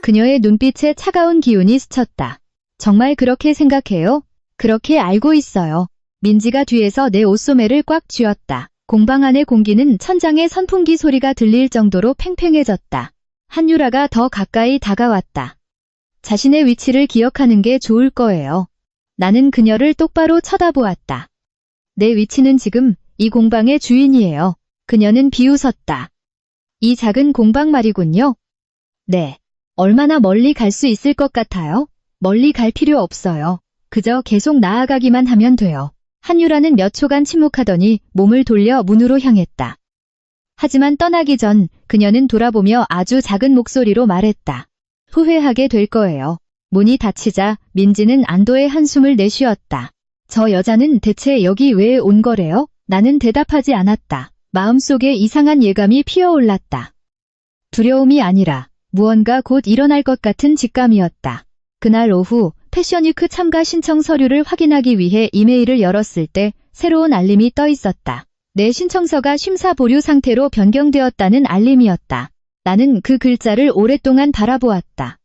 그녀의 눈빛에 차가운 기운이 스쳤다. 정말 그렇게 생각해요? 그렇게 알고 있어요. 민지가 뒤에서 내 옷소매를 꽉 쥐었다. 공방 안의 공기는 천장의 선풍기 소리가 들릴 정도로 팽팽해졌다. 한유라가 더 가까이 다가왔다. 자신의 위치를 기억하는 게 좋을 거예요. 나는 그녀를 똑바로 쳐다보았다. 내 위치는 지금 이 공방의 주인이에요. 그녀는 비웃었다. 이 작은 공방 말이군요. 네. 얼마나 멀리 갈 수 있을 것 같아요? 멀리 갈 필요 없어요. 그저 계속 나아가기만 하면 돼요. 한유라는 몇 초간 침묵하더니 몸을 돌려 문으로 향했다. 하지만 떠나기 전 그녀는 돌아보며 아주 작은 목소리로 말했다. 후회하게 될 거예요. 문이 닫히자 민지는 안도의 한숨을 내쉬었다. 저 여자는 대체 여기 왜 온 거래요? 나는 대답하지 않았다. 마음속에 이상한 예감이 피어올랐다. 두려움이 아니라 무언가 곧 일어날 것 같은 직감이었다. 그날 오후 패션위크 참가 신청 서류를 확인하기 위해 이메일을 열었을 때 새로운 알림이 떠 있었다. 내 신청서가 심사 보류 상태로 변경되었다는 알림이었다. 나는 그 글자를 오랫동안 바라보았다.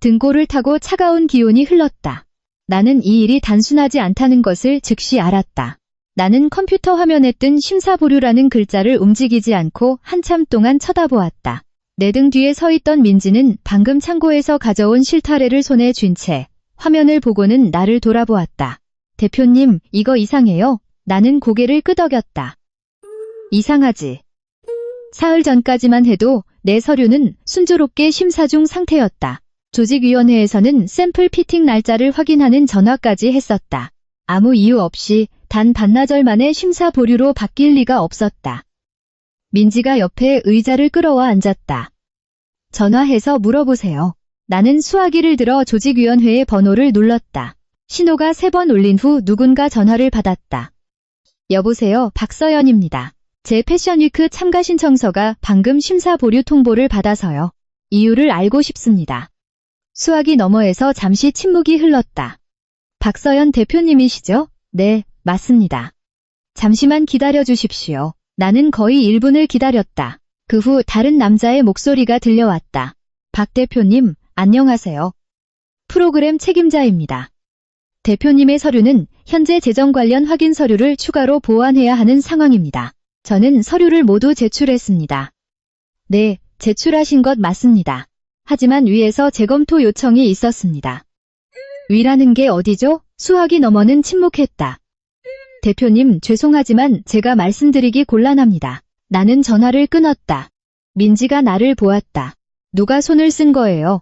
등골을 타고 차가운 기운이 흘렀다. 나는 이 일이 단순하지 않다는 것을 즉시 알았다. 나는 컴퓨터 화면에 뜬 심사 보류라는 글자를 움직이지 않고 한참 동안 쳐다보았다. 내 등 뒤에 서 있던 민지는 방금 창고에서 가져온 실타래를 손에 쥔 채 화면을 보고는 나를 돌아보았다. 대표님, 이거 이상해요. 나는 고개를 끄덕였다. 이상하지. 사흘 전까지만 해도 내 서류는 순조롭게 심사 중 상태였다. 조직위원회에서는 샘플 피팅 날짜를 확인하는 전화까지 했었다. 아무 이유 없이 단 반나절 만에 심사 보류로 바뀔 리가 없었다. 민지가 옆에 의자를 끌어와 앉았다. 전화해서 물어보세요. 나는 수화기를 들어 조직위원회의 번호를 눌렀다. 신호가 3번 울린 후 누군가 전화를 받았다. 여보세요, 박서연입니다. 제 패션위크 참가 신청서가 방금 심사 보류 통보를 받아서요. 이유를 알고 싶습니다. 수화기 너머에서 잠시 침묵이 흘렀다. 박서연 대표님이시죠? 네, 맞습니다. 잠시만 기다려 주십시오. 나는 거의 1분을 기다렸다. 그 후 다른 남자의 목소리가 들려왔다. 박 대표님, 안녕하세요. 프로그램 책임자입니다. 대표님의 서류는 현재 재정 관련 확인 서류를 추가로 보완해야 하는 상황입니다. 저는 서류를 모두 제출했습니다. 네, 제출하신 것 맞습니다. 하지만 위에서 재검토 요청이 있었습니다. 위라는 게 어디죠? 수화기 너머는 침묵했다. 대표님, 죄송하지만 제가 말씀드리기 곤란합니다. 나는 전화를 끊었다. 민지가 나를 보았다. 누가 손을 쓴 거예요?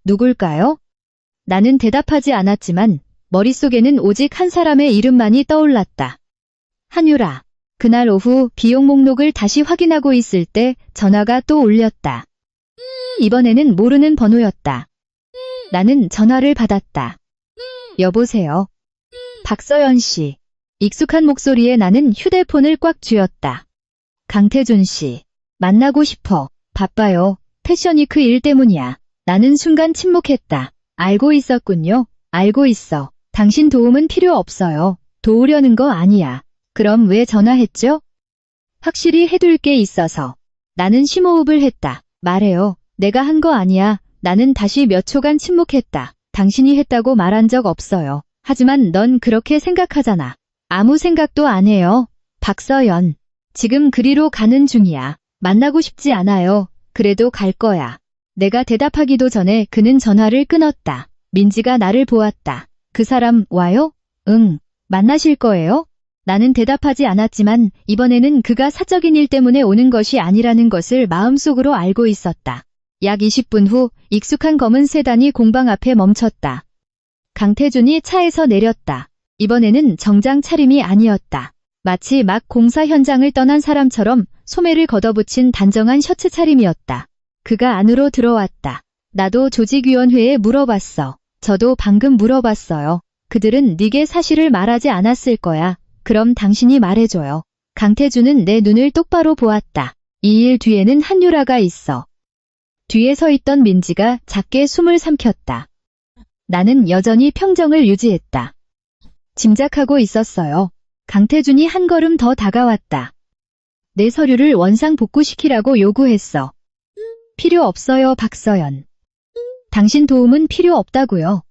누굴까요? 나는 대답하지 않았지만 머릿속에는 오직 한 사람의 이름만이 떠올랐다. 한유라. 그날 오후 비용 목록을 다시 확인하고 있을 때 전화가 또 울렸다. 이번에는 모르는 번호였다. 나는 전화를 받았다. 여보세요. 박서연 씨. 익숙한 목소리에 나는 휴대폰을 꽉 쥐었다. 강태준 씨. 만나고 싶어. 바빠요. 패션위크 일 때문이야. 나는 순간 침묵했다. 알고 있었군요. 알고 있어. 당신 도움은 필요 없어요. 도우려는 거 아니야. 그럼 왜 전화했죠? 확실히 해둘 게 있어서. 나는 심호흡을 했다. 말해요. 내가 한 거 아니야. 나는 다시 몇 초간 침묵했다. 당신이 했다고 말한 적 없어요. 하지만 넌 그렇게 생각하잖아. 아무 생각도 안 해요. 박서연. 지금 그리로 가는 중이야. 만나고 싶지 않아요. 그래도 갈 거야. 내가 대답하기도 전에 그는 전화를 끊었다. 민지가 나를 보았다. 그 사람 와요? 응. 만나실 거예요? 나는 대답하지 않았지만 이번에는 그가 사적인 일 때문에 오는 것이 아니라는 것을 마음속으로 알고 있었다. 약 20분 후 익숙한 검은 세단이 공방 앞에 멈췄다. 강태준이 차에서 내렸다. 이번에는 정장 차림이 아니었다. 마치 막 공사 현장을 떠난 사람처럼 소매를 걷어붙인 단정한 셔츠 차림이었다. 그가 안으로 들어왔다. 나도 조직위원회에 물어봤어. 저도 방금 물어봤어요. 그들은 네게 사실을 말하지 않았을 거야. 그럼 당신이 말해줘요. 강태준은 내 눈을 똑바로 보았다. 이 일 뒤에는 한유라가 있어. 뒤에 서 있던 민지가 작게 숨을 삼켰다. 나는 여전히 평정을 유지했다. 짐작하고 있었어요. 강태준이 한 걸음 더 다가왔다. 내 서류를 원상 복구시키라고 요구했어. 필요 없어요, 박서연. 당신 도움은 필요 없다고요.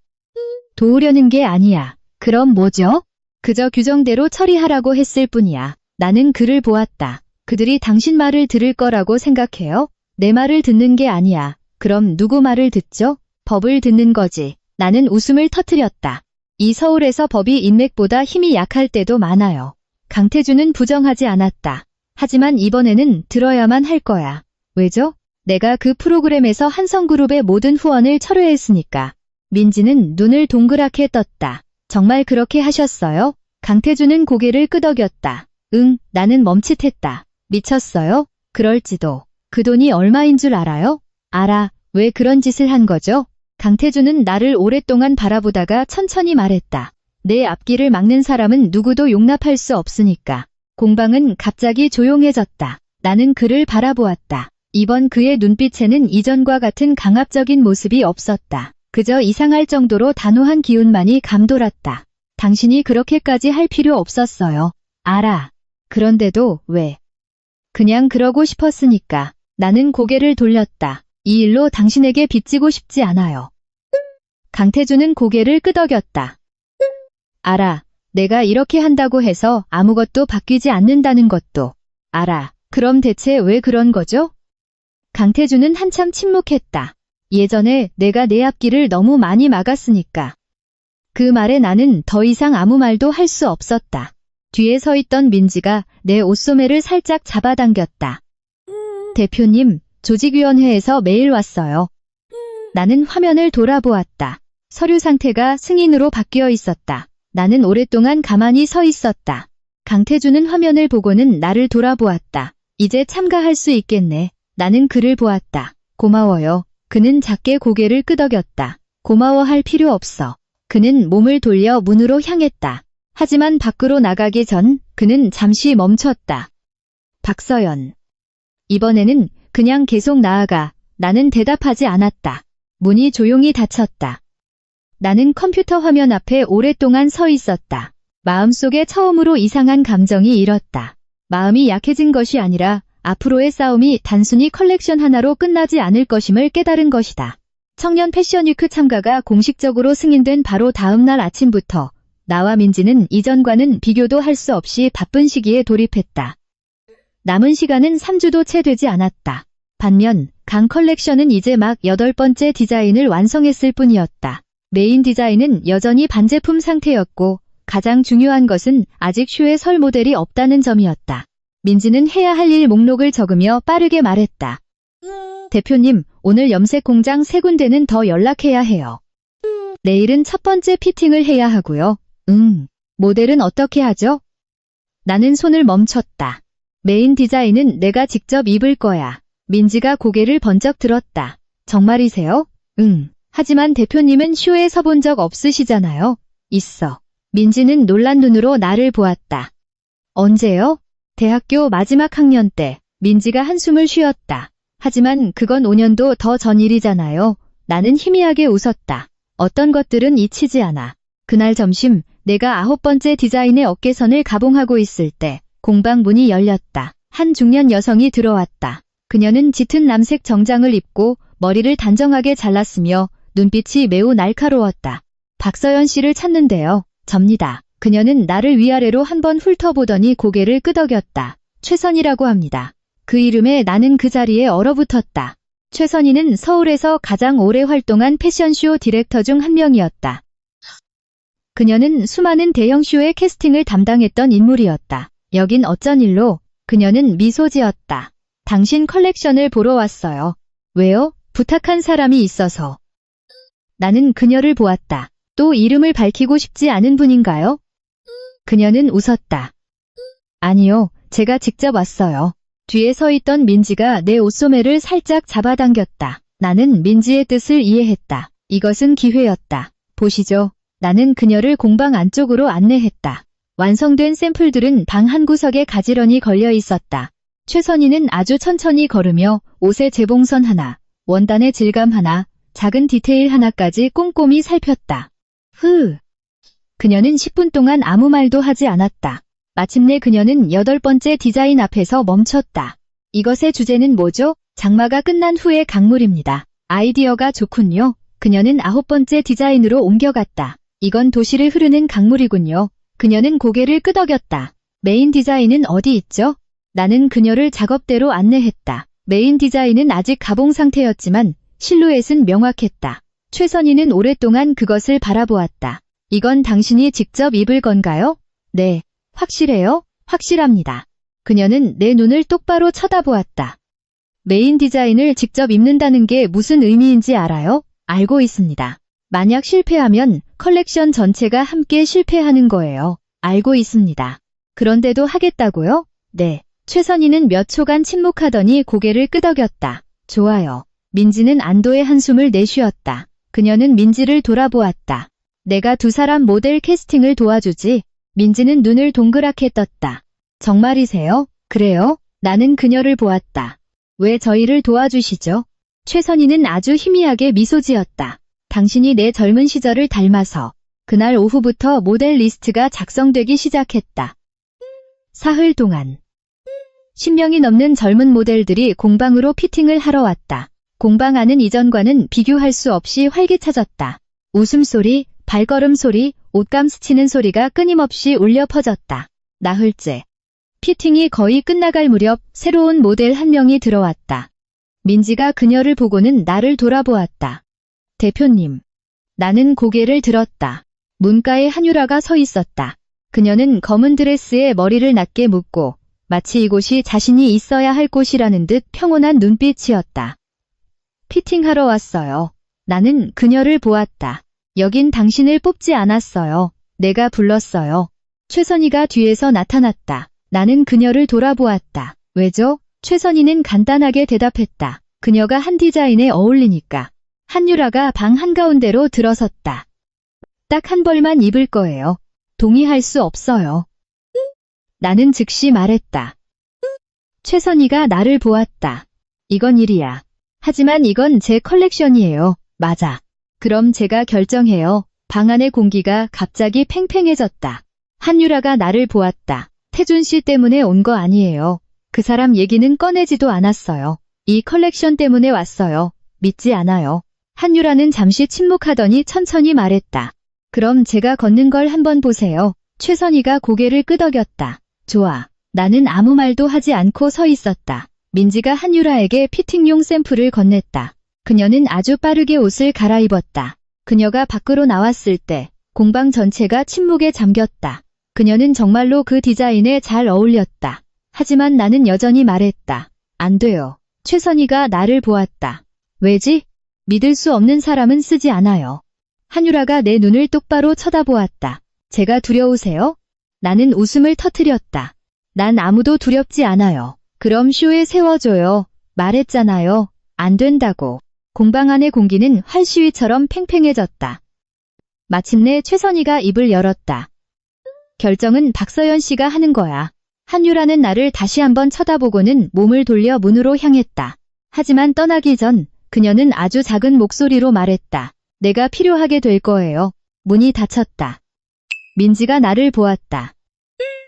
도우려는 게 아니야. 그럼 뭐죠? 그저 규정대로 처리하라고 했을 뿐이야. 나는 그를 보았다. 그들이 당신 말을 들을 거라고 생각해요? 내 말을 듣는 게 아니야. 그럼 누구 말을 듣죠? 법을 듣는 거지. 나는 웃음을 터뜨렸다. 이 서울에서 법이 인맥보다 힘이 약할 때도 많아요. 강태준은 부정하지 않았다. 하지만 이번에는 들어야만 할 거야. 왜죠? 내가 그 프로그램에서 한성그룹의 모든 후원을 철회했으니까. 민지는 눈을 동그랗게 떴다. 정말 그렇게 하셨어요? 강태준은 고개를 끄덕였다. 응, 나는 멈칫했다. 미쳤어요? 그럴지도. 그 돈이 얼마인 줄 알아요? 알아. 왜 그런 짓을 한 거죠? 강태준은 나를 오랫동안 바라보다가 천천히 말했다. 내 앞길을 막는 사람은 누구도 용납할 수 없으니까. 공방은 갑자기 조용해졌다. 나는 그를 바라보았다. 이번 그의 눈빛에는 이전과 같은 강압적인 모습이 없었다. 그저 이상할 정도로 단호한 기운만이 감돌았다. 당신이 그렇게까지 할 필요 없었어요. 알아. 그런데도 왜? 그냥 그러고 싶었으니까. 나는 고개를 돌렸다. 이 일로 당신에게 빚지고 싶지 않아요. 강태준은 고개를 끄덕였다. 알아. 내가 이렇게 한다고 해서 아무것도 바뀌지 않는다는 것도 알아. 그럼 대체 왜 그런 거죠? 강태준은 한참 침묵했다. 예전에 내가 내 앞길을 너무 많이 막았으니까. 그 말에 나는 더 이상 아무 말도 할 수 없었다. 뒤에 서 있던 민지가 내 옷소매를 살짝 잡아당겼다. 대표님, 조직위원회에서 메일 왔어요. 나는 화면을 돌아보았다. 서류 상태가 승인으로 바뀌어 있었다. 나는 오랫동안 가만히 서 있었다. 강태준은 화면을 보고는 나를 돌아보았다. 이제 참가할 수 있겠네. 나는 그를 보았다. 고마워요. 그는 작게 고개를 끄덕였다. 고마워할 필요 없어. 그는 몸을 돌려 문으로 향했다. 하지만 밖으로 나가기 전 그는 잠시 멈췄다. 박서연. 이번에는 그냥 계속 나아가. 나는 대답하지 않았다. 문이 조용히 닫혔다. 나는 컴퓨터 화면 앞에 오랫동안 서 있었다. 마음속에 처음으로 이상한 감정이 일었다. 마음이 약해진 것이 아니라 앞으로의 싸움이 단순히 컬렉션 하나로 끝나지 않을 것임을 깨달은 것이다. 청년 패션위크 참가가 공식적으로 승인된 바로 다음 날 아침부터 나와 민지는 이전과는 비교도 할 수 없이 바쁜 시기에 돌입했다. 남은 시간은 3주도 채 되지 않았다. 반면 강 컬렉션은 이제 막 8번째 디자인을 완성했을 뿐이었다. 메인 디자인은 여전히 반제품 상태였고 가장 중요한 것은 아직 쇼에 설 모델이 없다는 점이었다. 민지는 해야 할 일 목록을 적으며 빠르게 말했다. 대표님, 오늘 염색 공장 3군데는 더 연락해야 해요. 내일은 첫 번째 피팅을 해야 하고요. 모델은 어떻게 하죠? 나는 손을 멈췄다. 메인 디자인은 내가 직접 입을 거야. 민지가 고개를 번쩍 들었다. 정말이세요? 응. 하지만 대표님은 쇼에 서본 적 없으시잖아요. 있어. 민지는 놀란 눈으로 나를 보았다. 언제요? 대학교 마지막 학년 때. 민지가 한숨을 쉬었다. 하지만 그건 5년도 더 전 일이잖아요. 나는 희미하게 웃었다. 어떤 것들은 잊히지 않아. 그날 점심 내가 9번째 디자인의 어깨선을 가봉하고 있을 때 공방 문이 열렸다. 한 중년 여성이 들어왔다. 그녀는 짙은 남색 정장을 입고 머리를 단정하게 잘랐으며 눈빛이 매우 날카로웠다. 박서연 씨를 찾는데요. 접니다. 그녀는 나를 위아래로 한번 훑어보더니 고개를 끄덕였다. 최선이라고 합니다. 그 이름에 나는 그 자리에 얼어붙었다. 최선희는 서울에서 가장 오래 활동한 패션쇼 디렉터 중 한 명이었다. 그녀는 수많은 대형 쇼의 캐스팅을 담당했던 인물이었다. 여긴 어쩐 일로? 그녀는 미소 지었다. 당신 컬렉션을 보러 왔어요. 왜요? 부탁한 사람이 있어서. 나는 그녀를 보았다. 또 이름을 밝히고 싶지 않은 분인가요? 그녀는 웃었다. 아니요, 제가 직접 왔어요. 뒤에 서 있던 민지가 내 옷소매를 살짝 잡아당겼다. 나는 민지의 뜻을 이해했다. 이것은 기회였다. 보시죠. 나는 그녀를 공방 안쪽으로 안내했다. 완성된 샘플들은 방 한 구석에 가지런히 걸려 있었다. 최선희는 아주 천천히 걸으며 옷의 재봉선 하나, 원단의 질감 하나, 작은 디테일 하나까지 꼼꼼히 살폈다. 그녀는 10분 동안 아무 말도 하지 않았다. 마침내 그녀는 8번째 디자인 앞에서 멈췄다. 이것의 주제는 뭐죠? 장마가 끝난 후의 강물입니다. 아이디어가 좋군요. 그녀는 9번째 디자인으로 옮겨갔다. 이건 도시를 흐르는 강물이군요. 그녀는 고개를 끄덕였다. 메인 디자인은 어디 있죠? 나는 그녀를 작업대로 안내했다. 메인 디자인은 아직 가봉 상태였지만 실루엣은 명확했다. 최선희는 오랫동안 그것을 바라보았다. 이건 당신이 직접 입을 건가요? 네. 확실해요? 확실합니다. 그녀는 내 눈을 똑바로 쳐다보았다. 메인 디자인을 직접 입는다는 게 무슨 의미인지 알아요? 알고 있습니다. 만약 실패하면 컬렉션 전체가 함께 실패하는 거예요. 알고 있습니다. 그런데도 하겠다고요? 네. 최선희는 몇 초간 침묵하더니 고개를 끄덕였다. 좋아요. 민지는 안도의 한숨을 내쉬었다. 그녀는 민지를 돌아보았다. 내가 두 사람 모델 캐스팅을 도와주지. 민지는 눈을 동그랗게 떴다. 정말이세요? 그래요? 나는 그녀를 보았다. 왜 저희를 도와주시죠? 최선희는 아주 희미하게 미소 지었다. 당신이 내 젊은 시절을 닮아서. 그날 오후부터 모델 리스트가 작성되기 시작했다. 사흘 동안 10명이 넘는 젊은 모델들이 공방으로 피팅을 하러 왔다. 공방 안은 이전과는 비교할 수 없이 활기차졌다. 웃음소리, 발걸음 소리, 옷감 스치는 소리가 끊임없이 울려 퍼졌다. 나흘째. 피팅이 거의 끝나갈 무렵 새로운 모델 한 명이 들어왔다. 민지가 그녀를 보고는 나를 돌아보았다. 대표님. 나는 고개를 들었다. 문가에 한유라가 서 있었다. 그녀는 검은 드레스에 머리를 낮게 묶고 마치 이곳이 자신이 있어야 할 곳이라는 듯 평온한 눈빛이었다. 피팅하러 왔어요. 나는 그녀를 보았다. 여긴 당신을 뽑지 않았어요. 내가 불렀어요. 최선희가 뒤에서 나타났다. 나는 그녀를 돌아보았다. 왜죠? 최선희는 간단하게 대답했다. 그녀가 한 디자인에 어울리니까. 한유라가 방 한가운데로 들어섰다. 딱 한 벌만 입을 거예요. 동의할 수 없어요. 나는 즉시 말했다. 최선희가 나를 보았다. 이건 일이야. 하지만 이건 제 컬렉션이에요. 맞아. 그럼 제가 결정해요. 방 안의 공기가 갑자기 팽팽해졌다. 한유라가 나를 보았다. 태준 씨 때문에 온 거 아니에요. 그 사람 얘기는 꺼내지도 않았어요. 이 컬렉션 때문에 왔어요. 믿지 않아요. 한유라는 잠시 침묵하더니 천천히 말했다. 그럼 제가 걷는 걸 한번 보세요. 최선희가 고개를 끄덕였다. 좋아. 나는 아무 말도 하지 않고 서 있었다. 민지가 한유라에게 피팅용 샘플을 건넸다. 그녀는 아주 빠르게 옷을 갈아입었다. 그녀가 밖으로 나왔을 때 공방 전체가 침묵에 잠겼다. 그녀는 정말로 그 디자인에 잘 어울렸다. 하지만 나는 여전히 말했다. 안 돼요. 최선희가 나를 보았다. 왜지? 믿을 수 없는 사람은 쓰지 않아요. 한유라가 내 눈을 똑바로 쳐다보았다. 제가 두려우세요? 나는 웃음을 터뜨렸다. 난 아무도 두렵지 않아요. 그럼 쇼에 세워줘요. 말했잖아요. 안 된다고. 공방 안의 공기는 활시위처럼 팽팽해졌다. 마침내 최선희가 입을 열었다. 결정은 박서연 씨가 하는 거야. 한유라는 나를 다시 한번 쳐다보고는 몸을 돌려 문으로 향했다. 하지만 떠나기 전 그녀는 아주 작은 목소리로 말했다. 내가 필요하게 될 거예요. 문이 닫혔다. 민지가 나를 보았다.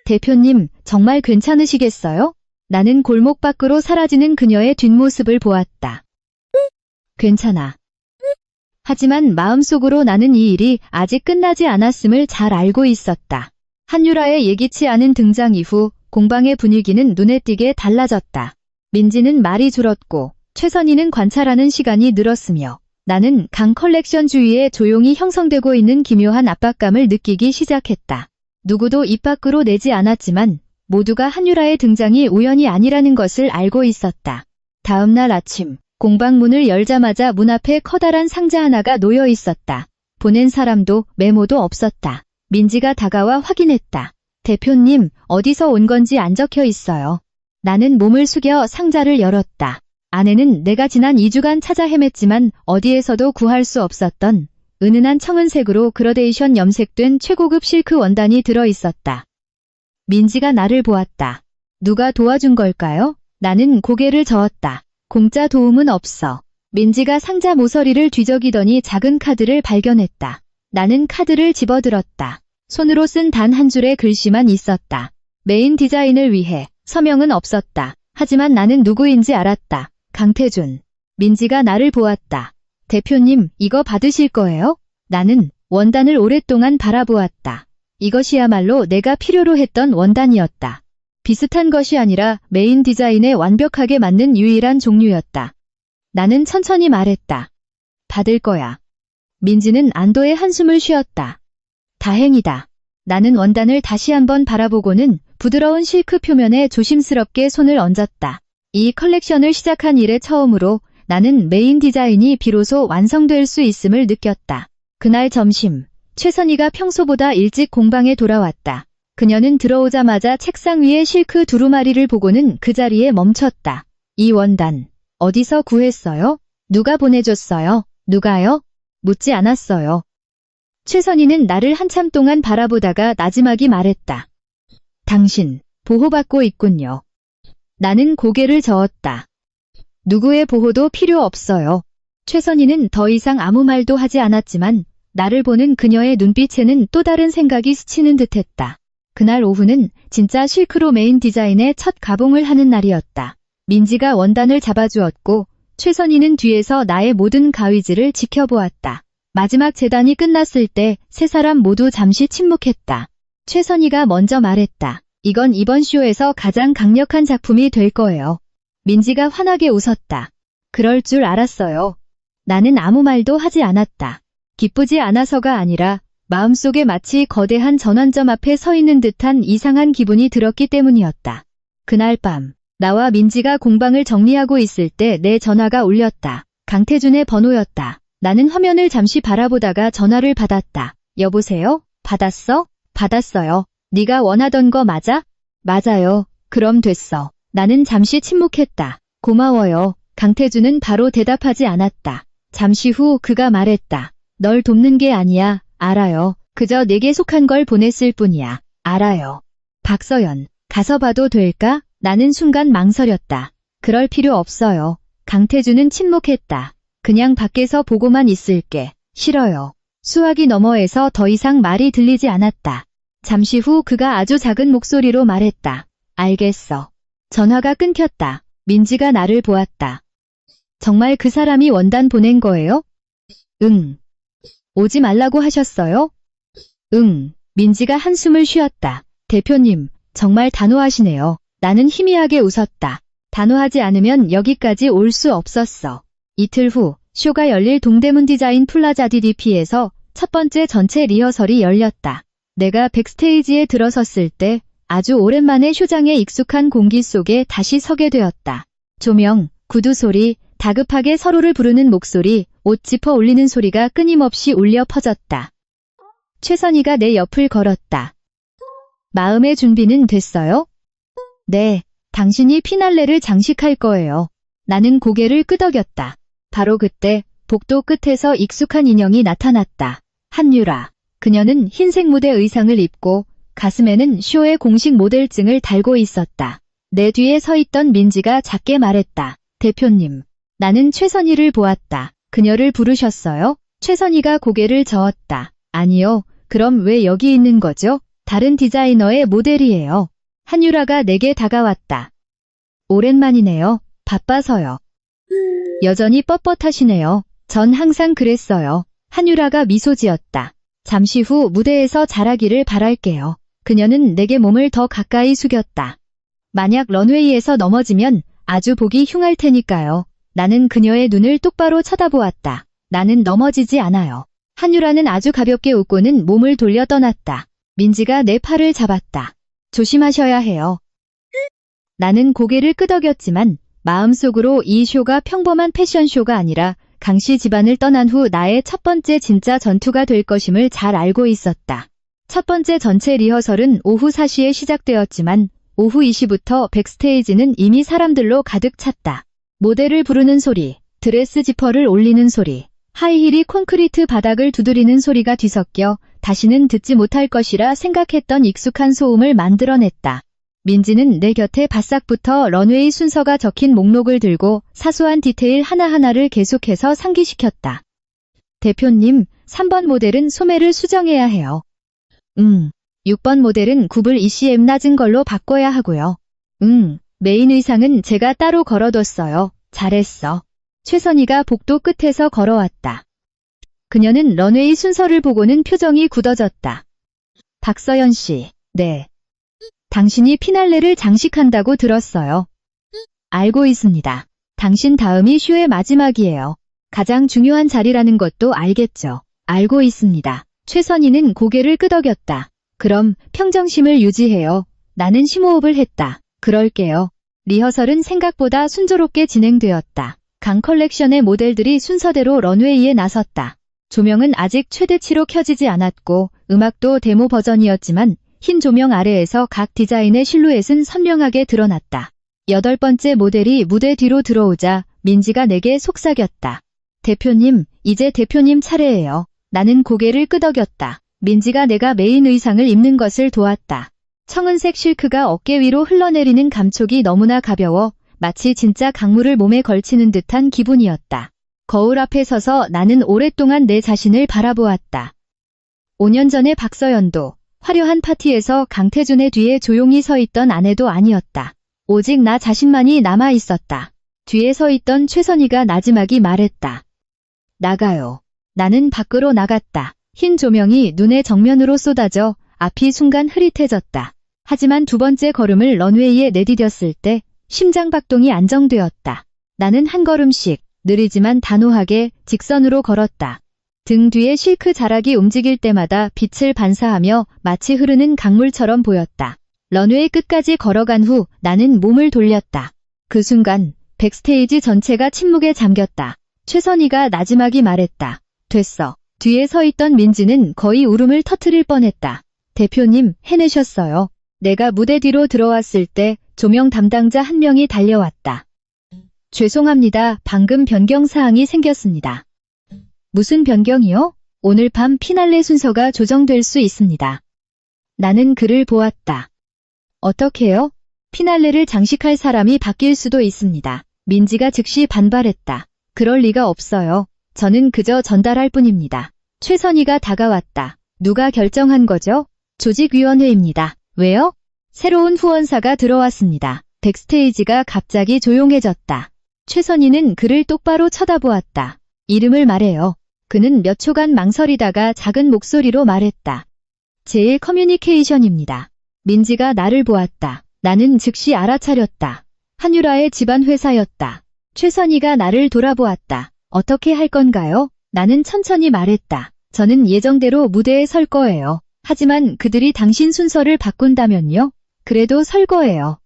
대표님, 정말 괜찮으시겠어요? 나는 골목 밖으로 사라지는 그녀의 뒷모습을 보았다. 괜찮아. 하지만 마음속으로 나는 이 일이 아직 끝나지 않았음을 잘 알고 있었다. 한유라의 예기치 않은 등장 이후 공방의 분위기는 눈에 띄게 달라졌다. 민지는 말이 줄었고 최선희는 관찰하는 시간이 늘었으며 나는 강 컬렉션 주위에 조용히 형성되고 있는 기묘한 압박감을 느끼기 시작했다. 누구도 입 밖으로 내지 않았지만 모두가 한유라의 등장이 우연이 아니라는 것을 알고 있었다. 다음 날 아침, 공방문을 열자마자 문 앞에 커다란 상자 하나가 놓여 있었다. 보낸 사람도 메모도 없었다. 민지가 다가와 확인했다. 대표님, 어디서 온 건지 안 적혀 있어요. 나는 몸을 숙여 상자를 열었다. 안에는 내가 지난 2주간 찾아 헤맸지만 어디에서도 구할 수 없었던 은은한 청은색으로 그라데이션 염색된 최고급 실크 원단이 들어있었다. 민지가 나를 보았다. 누가 도와준 걸까요? 나는 고개를 저었다. 공짜 도움은 없어. 민지가 상자 모서리를 뒤적이더니 작은 카드를 발견했다. 나는 카드를 집어들었다. 손으로 쓴 단 한 줄의 글씨만 있었다. 메인 디자인을 위해. 서명은 없었다. 하지만 나는 누구인지 알았다. 강태준. 민지가 나를 보았다. 대표님, 이거 받으실 거예요? 나는 원단을 오랫동안 바라보았다. 이것이야말로 내가 필요로 했던 원단이었다. 비슷한 것이 아니라 메인 디자인에 완벽하게 맞는 유일한 종류였다. 나는 천천히 말했다. 받을 거야. 민지는 안도의 한숨을 쉬었다. 다행이다. 나는 원단을 다시 한번 바라보고는 부드러운 실크 표면에 조심스럽게 손을 얹었다. 이 컬렉션을 시작한 이래 처음으로 나는 메인 디자인이 비로소 완성될 수 있음을 느꼈다. 그날 점심, 최선희가 평소보다 일찍 공방에 돌아왔다. 그녀는 들어오자마자 책상 위에 실크 두루마리를 보고는 그 자리에 멈췄다. 이 원단, 어디서 구했어요? 누가 보내줬어요? 누가요? 묻지 않았어요. 최선희는 나를 한참 동안 바라보다가 나지막이 말했다. 당신, 보호받고 있군요. 나는 고개를 저었다. 누구의 보호도 필요 없어요. 최선희는 더 이상 아무 말도 하지 않았지만 나를 보는 그녀의 눈빛에는 또 다른 생각이 스치는 듯했다. 그날 오후는 진짜 실크로 메인 디자인의 첫 가봉을 하는 날이었다. 민지가 원단을 잡아주었고 최선희는 뒤에서 나의 모든 가위질을 지켜보았다. 마지막 재단이 끝났을 때 세 사람 모두 잠시 침묵했다. 최선희가 먼저 말했다. 이건 이번 쇼에서 가장 강력한 작품이 될 거예요. 민지가 환하게 웃었다. 그럴 줄 알았어요. 나는 아무 말도 하지 않았다. 기쁘지 않아서가 아니라 마음속에 마치 거대한 전환점 앞에 서 있는 듯한 이상한 기분이 들었기 때문이었다. 그날 밤, 나와 민지가 공방을 정리하고 있을 때 내 전화가 울렸다. 강태준의 번호였다. 나는 화면을 잠시 바라보다가 전화를 받았다. 여보세요? 받았어? 받았어요. 네가 원하던 거 맞아? 맞아요. 그럼 됐어. 나는 잠시 침묵했다. 고마워요. 강태준은 바로 대답하지 않았다. 잠시 후 그가 말했다. 널 돕는 게 아니야. 알아요. 그저 내게 속한 걸 보냈을 뿐이야. 알아요. 박서연, 가서 봐도 될까? 나는 순간 망설였다. 그럴 필요 없어요. 강태준은 침묵했다. 그냥 밖에서 보고만 있을게. 싫어요. 수화기 너머에서 더 이상 말이 들리지 않았다. 잠시 후 그가 아주 작은 목소리로 말했다. 알겠어. 전화가 끊겼다. 민지가 나를 보았다. 정말 그 사람이 원단 보낸 거예요? 응. 오지 말라고 하셨어요? 응. 민지가 한숨을 쉬었다. 대표님, 정말 단호하시네요. 나는 희미하게 웃었다. 단호하지 않으면 여기까지 올 수 없었어. 이틀 후, 쇼가 열릴 동대문 디자인 플라자 DDP에서 첫 번째 전체 리허설이 열렸다. 내가 백스테이지에 들어섰을 때 아주 오랜만에 쇼장의 익숙한 공기 속에 다시 서게 되었다. 조명, 구두 소리, 다급하게 서로를 부르는 목소리, 옷 짚어 올리는 소리가 끊임없이 울려 퍼졌다. 최선희가 내 옆을 걸었다. 마음의 준비는 됐어요? 네, 당신이 피날레를 장식할 거예요. 나는 고개를 끄덕였다. 바로 그때 복도 끝에서 익숙한 인형이 나타났다. 한유라. 그녀는 흰색 무대 의상을 입고 가슴에는 쇼의 공식 모델증을 달고 있었다. 내 뒤에 서 있던 민지가 작게 말했다. 대표님. 나는 최선희를 보았다. 그녀를 부르셨어요? 최선희가 고개를 저었다. 아니요. 그럼 왜 여기 있는 거죠? 다른 디자이너의 모델이에요. 한유라가 내게 다가왔다. 오랜만이네요. 바빠서요. 여전히 뻣뻣하시네요. 전 항상 그랬어요. 한유라가 미소 지었다. 잠시 후 무대에서 잘하기를 바랄게요. 그녀는 내게 몸을 더 가까이 숙였다. 만약 런웨이에서 넘어지면 아주 보기 흉할 테니까요. 나는 그녀의 눈을 똑바로 쳐다보았다. 나는 넘어지지 않아요. 한유라는 아주 가볍게 웃고는 몸을 돌려 떠났다. 민지가 내 팔을 잡았다. 조심하셔야 해요. 나는 고개를 끄덕였지만 마음속으로 이 쇼가 평범한 패션쇼가 아니라 강씨 집안을 떠난 후 나의 첫 번째 진짜 전투가 될 것임을 잘 알고 있었다. 첫 번째 전체 리허설은 오후 4시에 시작되었지만 오후 2시부터 백스테이지는 이미 사람들로 가득 찼다. 모델을 부르는 소리, 드레스 지퍼를 올리는 소리, 하이힐이 콘크리트 바닥을 두드리는 소리가 뒤섞여 다시는 듣지 못할 것이라 생각했던 익숙한 소음을 만들어냈다. 민지는 내 곁에 바싹붙어 런웨이 순서가 적힌 목록을 들고 사소한 디테일 하나하나를 계속해서 상기시켰다. 대표님, 3번 모델은 소매를 수정해야 해요. 6번 모델은 굽을 ECM 낮은 걸로 바꿔야 하고요. 메인 의상은 제가 따로 걸어뒀어요. 잘했어. 최선희가 복도 끝에서 걸어왔다. 그녀는 런웨이 순서를 보고는 표정이 굳어졌다. 박서연 씨, 네. 당신이 피날레를 장식한다고 들었어요. 알고 있습니다. 당신 다음이 쇼의 마지막이에요. 가장 중요한 자리라는 것도 알겠죠. 알고 있습니다. 최선희는 고개를 끄덕였다. 그럼 평정심을 유지해요. 나는 심호흡을 했다. 그럴게요. 리허설은 생각보다 순조롭게 진행되었다. 강 컬렉션의 모델들이 순서대로 런웨이에 나섰다. 조명은 아직 최대치로 켜지지 않았고 음악도 데모 버전이었지만 흰 조명 아래에서 각 디자인의 실루엣은 선명하게 드러났다. 8번째 모델이 무대 뒤로 들어오자 민지가 내게 속삭였다. 대표님, 이제 대표님 차례예요. 나는 고개를 끄덕였다. 민지가 내가 메인 의상을 입는 것을 도왔다. 청은색 실크가 어깨 위로 흘러내리는 감촉이 너무나 가벼워 마치 진짜 강물을 몸에 걸치는 듯한 기분이었다. 거울 앞에 서서 나는 오랫동안 내 자신을 바라보았다. 5년 전의 박서연도 화려한 파티에서 강태준의 뒤에 조용히 서 있던 아내도 아니었다. 오직 나 자신만이 남아 있었다. 뒤에 서 있던 최선희가 나지막이 말했다. 나가요. 나는 밖으로 나갔다. 흰 조명이 눈의 정면으로 쏟아져 앞이 순간 흐릿해졌다. 하지만 두 번째 걸음을 런웨이에 내디뎠을 때 심장 박동이 안정되었다. 나는 한 걸음씩 느리지만 단호하게 직선으로 걸었다. 등 뒤에 실크 자락이 움직일 때마다 빛을 반사하며 마치 흐르는 강물처럼 보였다. 런웨이 끝까지 걸어간 후 나는 몸을 돌렸다. 그 순간 백스테이지 전체가 침묵에 잠겼다. 최선희가 나지막이 말했다. 됐어. 뒤에 서 있던 민지는 거의 울음을 터뜨릴 뻔했다. 대표님, 해내셨어요. 내가 무대 뒤로 들어왔을 때 조명 담당자 한 명이 달려왔다. 죄송합니다. 방금 변경 사항이 생겼습니다. 무슨 변경이요? 오늘 밤 피날레 순서가 조정될 수 있습니다. 나는 그를 보았다. 어떻게요? 피날레를 장식할 사람이 바뀔 수도 있습니다. 민지가 즉시 반발했다. 그럴 리가 없어요. 저는 그저 전달할 뿐입니다. 최선희가 다가왔다. 누가 결정한 거죠? 조직위원회입니다. 왜요? 새로운 후원사가 들어왔습니다. 백스테이지가 갑자기 조용해졌다. 최선희는 그를 똑바로 쳐다보았다. 이름을 말해요. 그는 몇 초간 망설이다가 작은 목소리로 말했다. 제일 커뮤니케이션입니다. 민지가 나를 보았다. 나는 즉시 알아차렸다. 한유라의 집안 회사였다. 최선희가 나를 돌아보았다. 어떻게 할 건가요? 나는 천천히 말했다. 저는 예정대로 무대에 설 거예요. 하지만 그들이 당신 순서를 바꾼다면요? 그래도 설 거예요.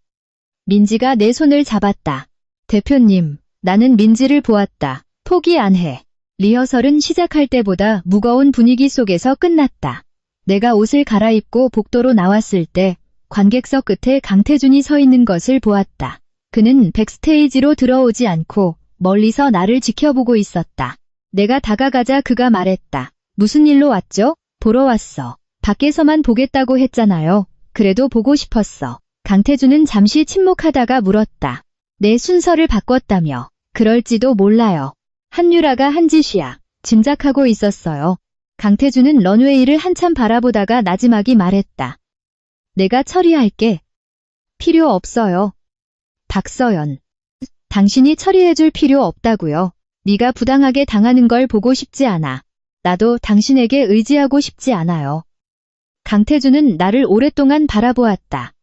민지가 내 손을 잡았다. 대표님, 나는 민지를 보았다. 포기 안 해. 리허설은 시작할 때보다 무거운 분위기 속에서 끝났다. 내가 옷을 갈아입고 복도로 나왔을 때 관객석 끝에 강태준이 서 있는 것을 보았다. 그는 백스테이지로 들어오지 않고 멀리서 나를 지켜보고 있었다. 내가 다가가자 그가 말했다. 무슨 일로 왔죠? 보러 왔어. 밖에서만 보겠다고 했잖아요. 그래도 보고 싶었어. 강태준은 잠시 침묵하다가 물었다. 내 순서를 바꿨다며. 그럴지도 몰라요. 한유라가 한 짓이야. 짐작하고 있었어요. 강태준은 런웨이를 한참 바라보다가 나지막이 말했다. 내가 처리할게. 필요 없어요. 박서연. 당신이 처리해줄 필요 없다고요. 네가 부당하게 당하는 걸 보고 싶지 않아. 나도 당신에게 의지하고 싶지 않아요. 강태준은 나를 오랫동안 바라보았다.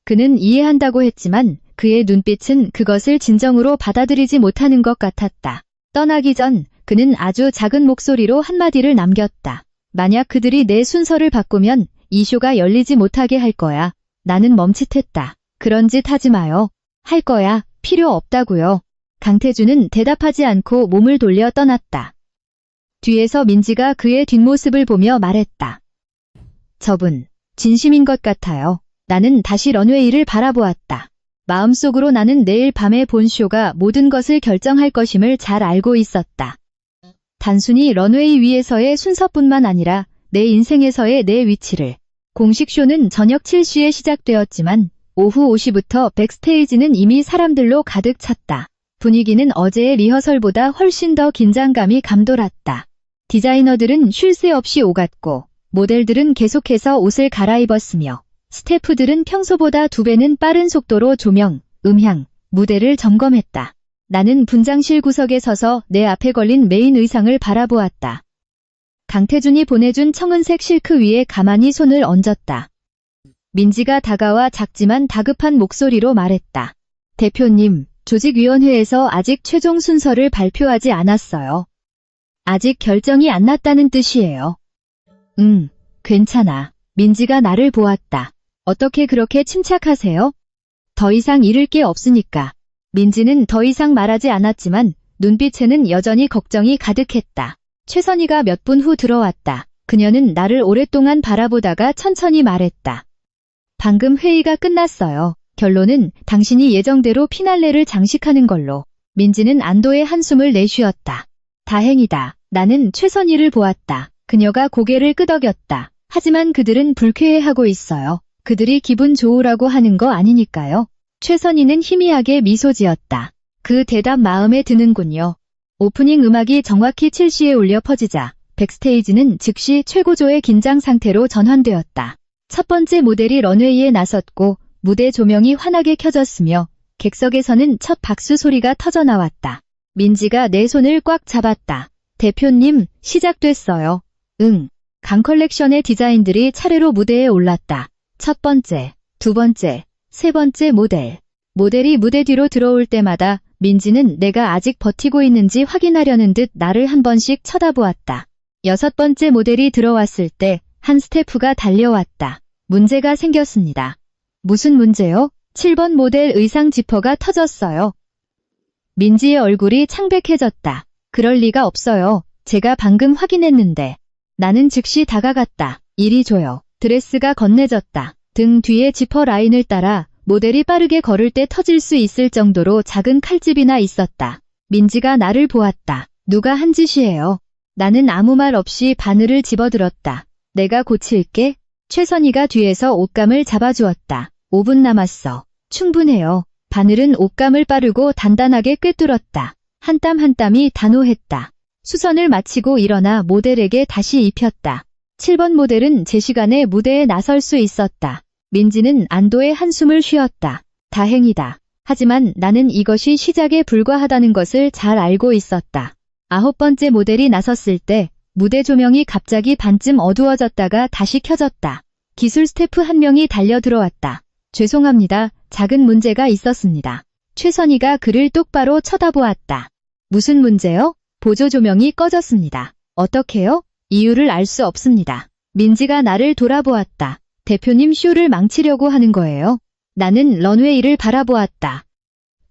그는 이해한다고 했지만 그의 눈빛은 그것을 진정으로 받아들이지 못하는 것 같았다. 떠나기 전 그는 아주 작은 목소리로 한마디를 남겼다. 만약 그들이 내 순서를 바꾸면 이 쇼가 열리지 못하게 할 거야. 나는 멈칫했다. 그런 짓 하지 마요. 할 거야. 필요 없다고요. 강태준은 대답하지 않고 몸을 돌려 떠났다. 뒤에서 민지가 그의 뒷모습을 보며 말했다. 저분, 진심인 것 같아요. 나는 다시 런웨이를 바라보았다. 마음속으로 나는 내일 밤의 본 쇼가 모든 것을 결정할 것임을 잘 알고 있었다. 단순히 런웨이 위에서의 순서뿐만 아니라 내 인생에서의 내 위치를. 공식 쇼는 저녁 7시에 시작되었지만 오후 5시부터 백스테이지는 이미 사람들로 가득 찼다. 분위기는 어제의 리허설보다 훨씬 더 긴장감이 감돌았다. 디자이너들은 쉴 새 없이 오갔고 모델들은 계속해서 옷을 갈아입었으며 스태프들은 평소보다 2배는 빠른 속도로 조명, 음향, 무대를 점검했다. 나는 분장실 구석에 서서 내 앞에 걸린 메인 의상을 바라보았다. 강태준이 보내준 청은색 실크 위에 가만히 손을 얹었다. 민지가 다가와 작지만 다급한 목소리로 말했다. 대표님, 조직위원회에서 아직 최종 순서를 발표하지 않았어요. 아직 결정이 안 났다는 뜻이에요. 괜찮아. 민지가 나를 보았다. 어떻게 그렇게 침착하세요? 더 이상 잃을 게 없으니까. 민지는 더 이상 말하지 않았지만 눈빛에는 여전히 걱정이 가득했다. 최선희가 몇 분 후 들어왔다. 그녀는 나를 오랫동안 바라보다가 천천히 말했다. 방금 회의가 끝났어요. 결론은 당신이 예정대로 피날레를 장식하는 걸로. 민지는 안도의 한숨을 내쉬었다. 다행이다. 나는 최선희를 보았다. 그녀가 고개를 끄덕였다. 하지만 그들은 불쾌해하고 있어요. 그들이 기분 좋으라고 하는 거 아니니까요. 최선희는 희미하게 미소 지었다. 그 대답 마음에 드는군요. 오프닝 음악이 정확히 7시에 울려 퍼지자 백스테이지는 즉시 최고조의 긴장 상태로 전환되었다. 첫 번째 모델이 런웨이에 나섰고 무대 조명이 환하게 켜졌으며 객석에서는 첫 박수 소리가 터져나왔다. 민지가 내 손을 꽉 잡았다. 대표님, 시작됐어요. 강 컬렉션의 디자인들이 차례로 무대에 올랐다. 첫 번째, 두 번째, 세 번째 모델. 모델이 무대 뒤로 들어올 때마다 민지는 내가 아직 버티고 있는지 확인하려는 듯 나를 한 번씩 쳐다보았다. 여섯 번째 모델이 들어왔을 때 한 스태프가 달려왔다. 문제가 생겼습니다. 무슨 문제요? 7번 모델 의상 지퍼가 터졌어요. 민지의 얼굴이 창백해졌다. 그럴 리가 없어요. 제가 방금 확인했는데. 나는 즉시 다가갔다. 이리 줘요. 드레스가 건네졌다. 등 뒤에 지퍼 라인을 따라 모델이 빠르게 걸을 때 터질 수 있을 정도로 작은 칼집이나 있었다. 민지가 나를 보았다. 누가 한 짓이에요? 나는 아무 말 없이 바늘을 집어들었다. 내가 고칠게. 최선희가 뒤에서 옷감을 잡아주었다. 5분 남았어. 충분해요. 바늘은 옷감을 빠르고 단단하게 꿰뚫었다. 한 땀 한 땀이 단호했다. 수선을 마치고 일어나 모델에게 다시 입혔다. 7번 모델은 제 시간에 무대에 나설 수 있었다. 민지는 안도의 한숨을 쉬었다. 다행이다. 하지만 나는 이것이 시작에 불과하다는 것을 잘 알고 있었다. 9번째 모델이 나섰을 때 무대 조명이 갑자기 반쯤 어두워졌다가 다시 켜졌다. 기술 스태프 한 명이 달려 들어왔다. 죄송합니다. 작은 문제가 있었습니다. 최선희가 그를 똑바로 쳐다보았다. 무슨 문제요? 보조 조명이 꺼졌습니다. 어떻게요? 이유를 알 수 없습니다. 민지가 나를 돌아보았다. 대표님 쇼를 망치려고 하는 거예요? 나는 런웨이를 바라보았다.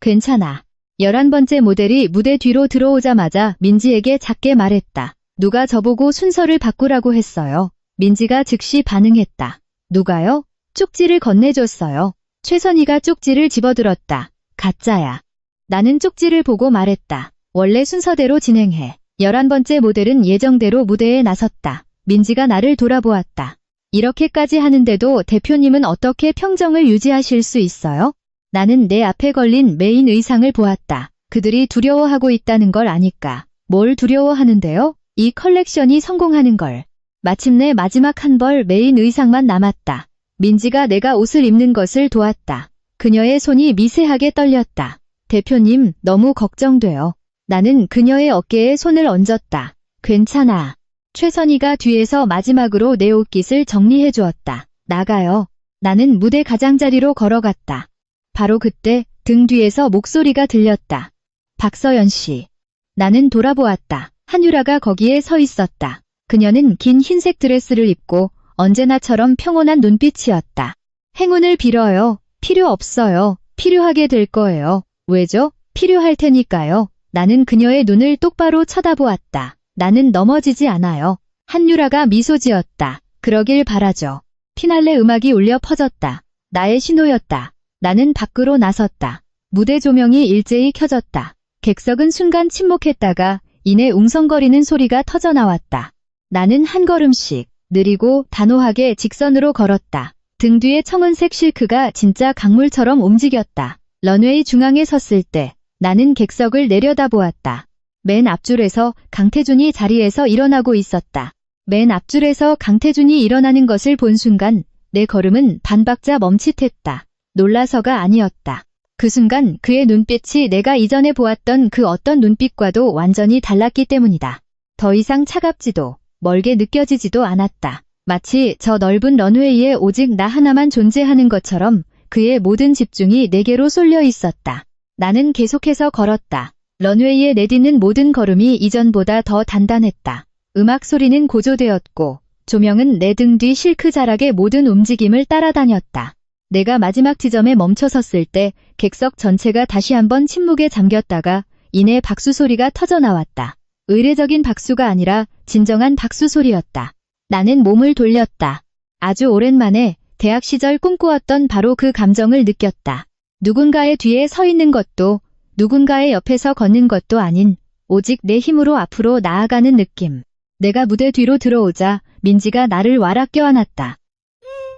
괜찮아. 11번째 모델이 무대 뒤로 들어오자마자 민지에게 작게 말했다. 누가 저보고 순서를 바꾸라고 했어요. 민지가 즉시 반응했다. 누가요? 쪽지를 건네줬어요. 최선희가 쪽지를 집어들었다. 가짜야. 나는 쪽지를 보고 말했다. 원래 순서대로 진행해. 11번째 모델은 예정대로 무대에 나섰다. 민지가 나를 돌아보았다. 이렇게까지 하는데도 대표님은 어떻게 평정을 유지하실 수 있어요? 나는 내 앞에 걸린 메인 의상을 보았다. 그들이 두려워하고 있다는 걸 아니까. 뭘 두려워하는데요? 이 컬렉션이 성공하는 걸. 마침내 마지막 한 벌 메인 의상만 남았다. 민지가 내가 옷을 입는 것을 도왔다. 그녀의 손이 미세하게 떨렸다. 대표님, 너무 걱정돼요. 나는 그녀의 어깨에 손을 얹었다. 괜찮아. 최선희가 뒤에서 마지막으로 내 옷깃을 정리해 주었다. 나가요. 나는 무대 가장자리로 걸어갔다. 바로 그때 등 뒤에서 목소리가 들렸다. 박서연 씨. 나는 돌아보았다. 한유라가 거기에 서 있었다. 그녀는 긴 흰색 드레스를 입고 언제나처럼 평온한 눈빛이었다. 행운을 빌어요. 필요 없어요. 필요하게 될 거예요. 왜죠? 필요할 테니까요. 나는 그녀의 눈을 똑바로 쳐다보았다. 나는 넘어지지 않아요. 한유라가 미소 지었다. 그러길 바라죠. 피날레 음악이 울려 퍼졌다. 나의 신호였다. 나는 밖으로 나섰다. 무대 조명이 일제히 켜졌다. 객석은 순간 침묵했다가 이내 웅성거리는 소리가 터져나왔다. 나는 한 걸음씩 느리고 단호하게 직선으로 걸었다. 등 뒤에 청은색 실크가 진짜 강물처럼 움직였다. 런웨이 중앙에 섰을 때 나는 객석을 내려다보았다. 맨 앞줄에서 강태준이 자리에서 일어나고 있었다. 맨 앞줄에서 강태준이 일어나는 것을 본 순간 내 걸음은 반박자 멈칫했다. 놀라서가 아니었다. 그 순간 그의 눈빛이 내가 이전에 보았던 그 어떤 눈빛과도 완전히 달랐기 때문이다. 더 이상 차갑지도 멀게 느껴지지도 않았다. 마치 저 넓은 런웨이에 오직 나 하나만 존재하는 것처럼 그의 모든 집중이 내게로 쏠려 있었다. 나는 계속해서 걸었다. 런웨이에 내딛는 모든 걸음이 이전보다 더 단단했다. 음악 소리는 고조되었고 조명은 내 등 뒤 실크 자락의 모든 움직임을 따라다녔다. 내가 마지막 지점에 멈춰섰을 때 객석 전체가 다시 한번 침묵에 잠겼다가 이내 박수 소리가 터져나왔다. 의례적인 박수가 아니라 진정한 박수 소리였다. 나는 몸을 돌렸다. 아주 오랜만에 대학 시절 꿈꾸었던 바로 그 감정을 느꼈다. 누군가의 뒤에 서 있는 것도 누군가의 옆에서 걷는 것도 아닌 오직 내 힘으로 앞으로 나아가는 느낌. 내가 무대 뒤로 들어오자 민지가 나를 와락 껴안았다.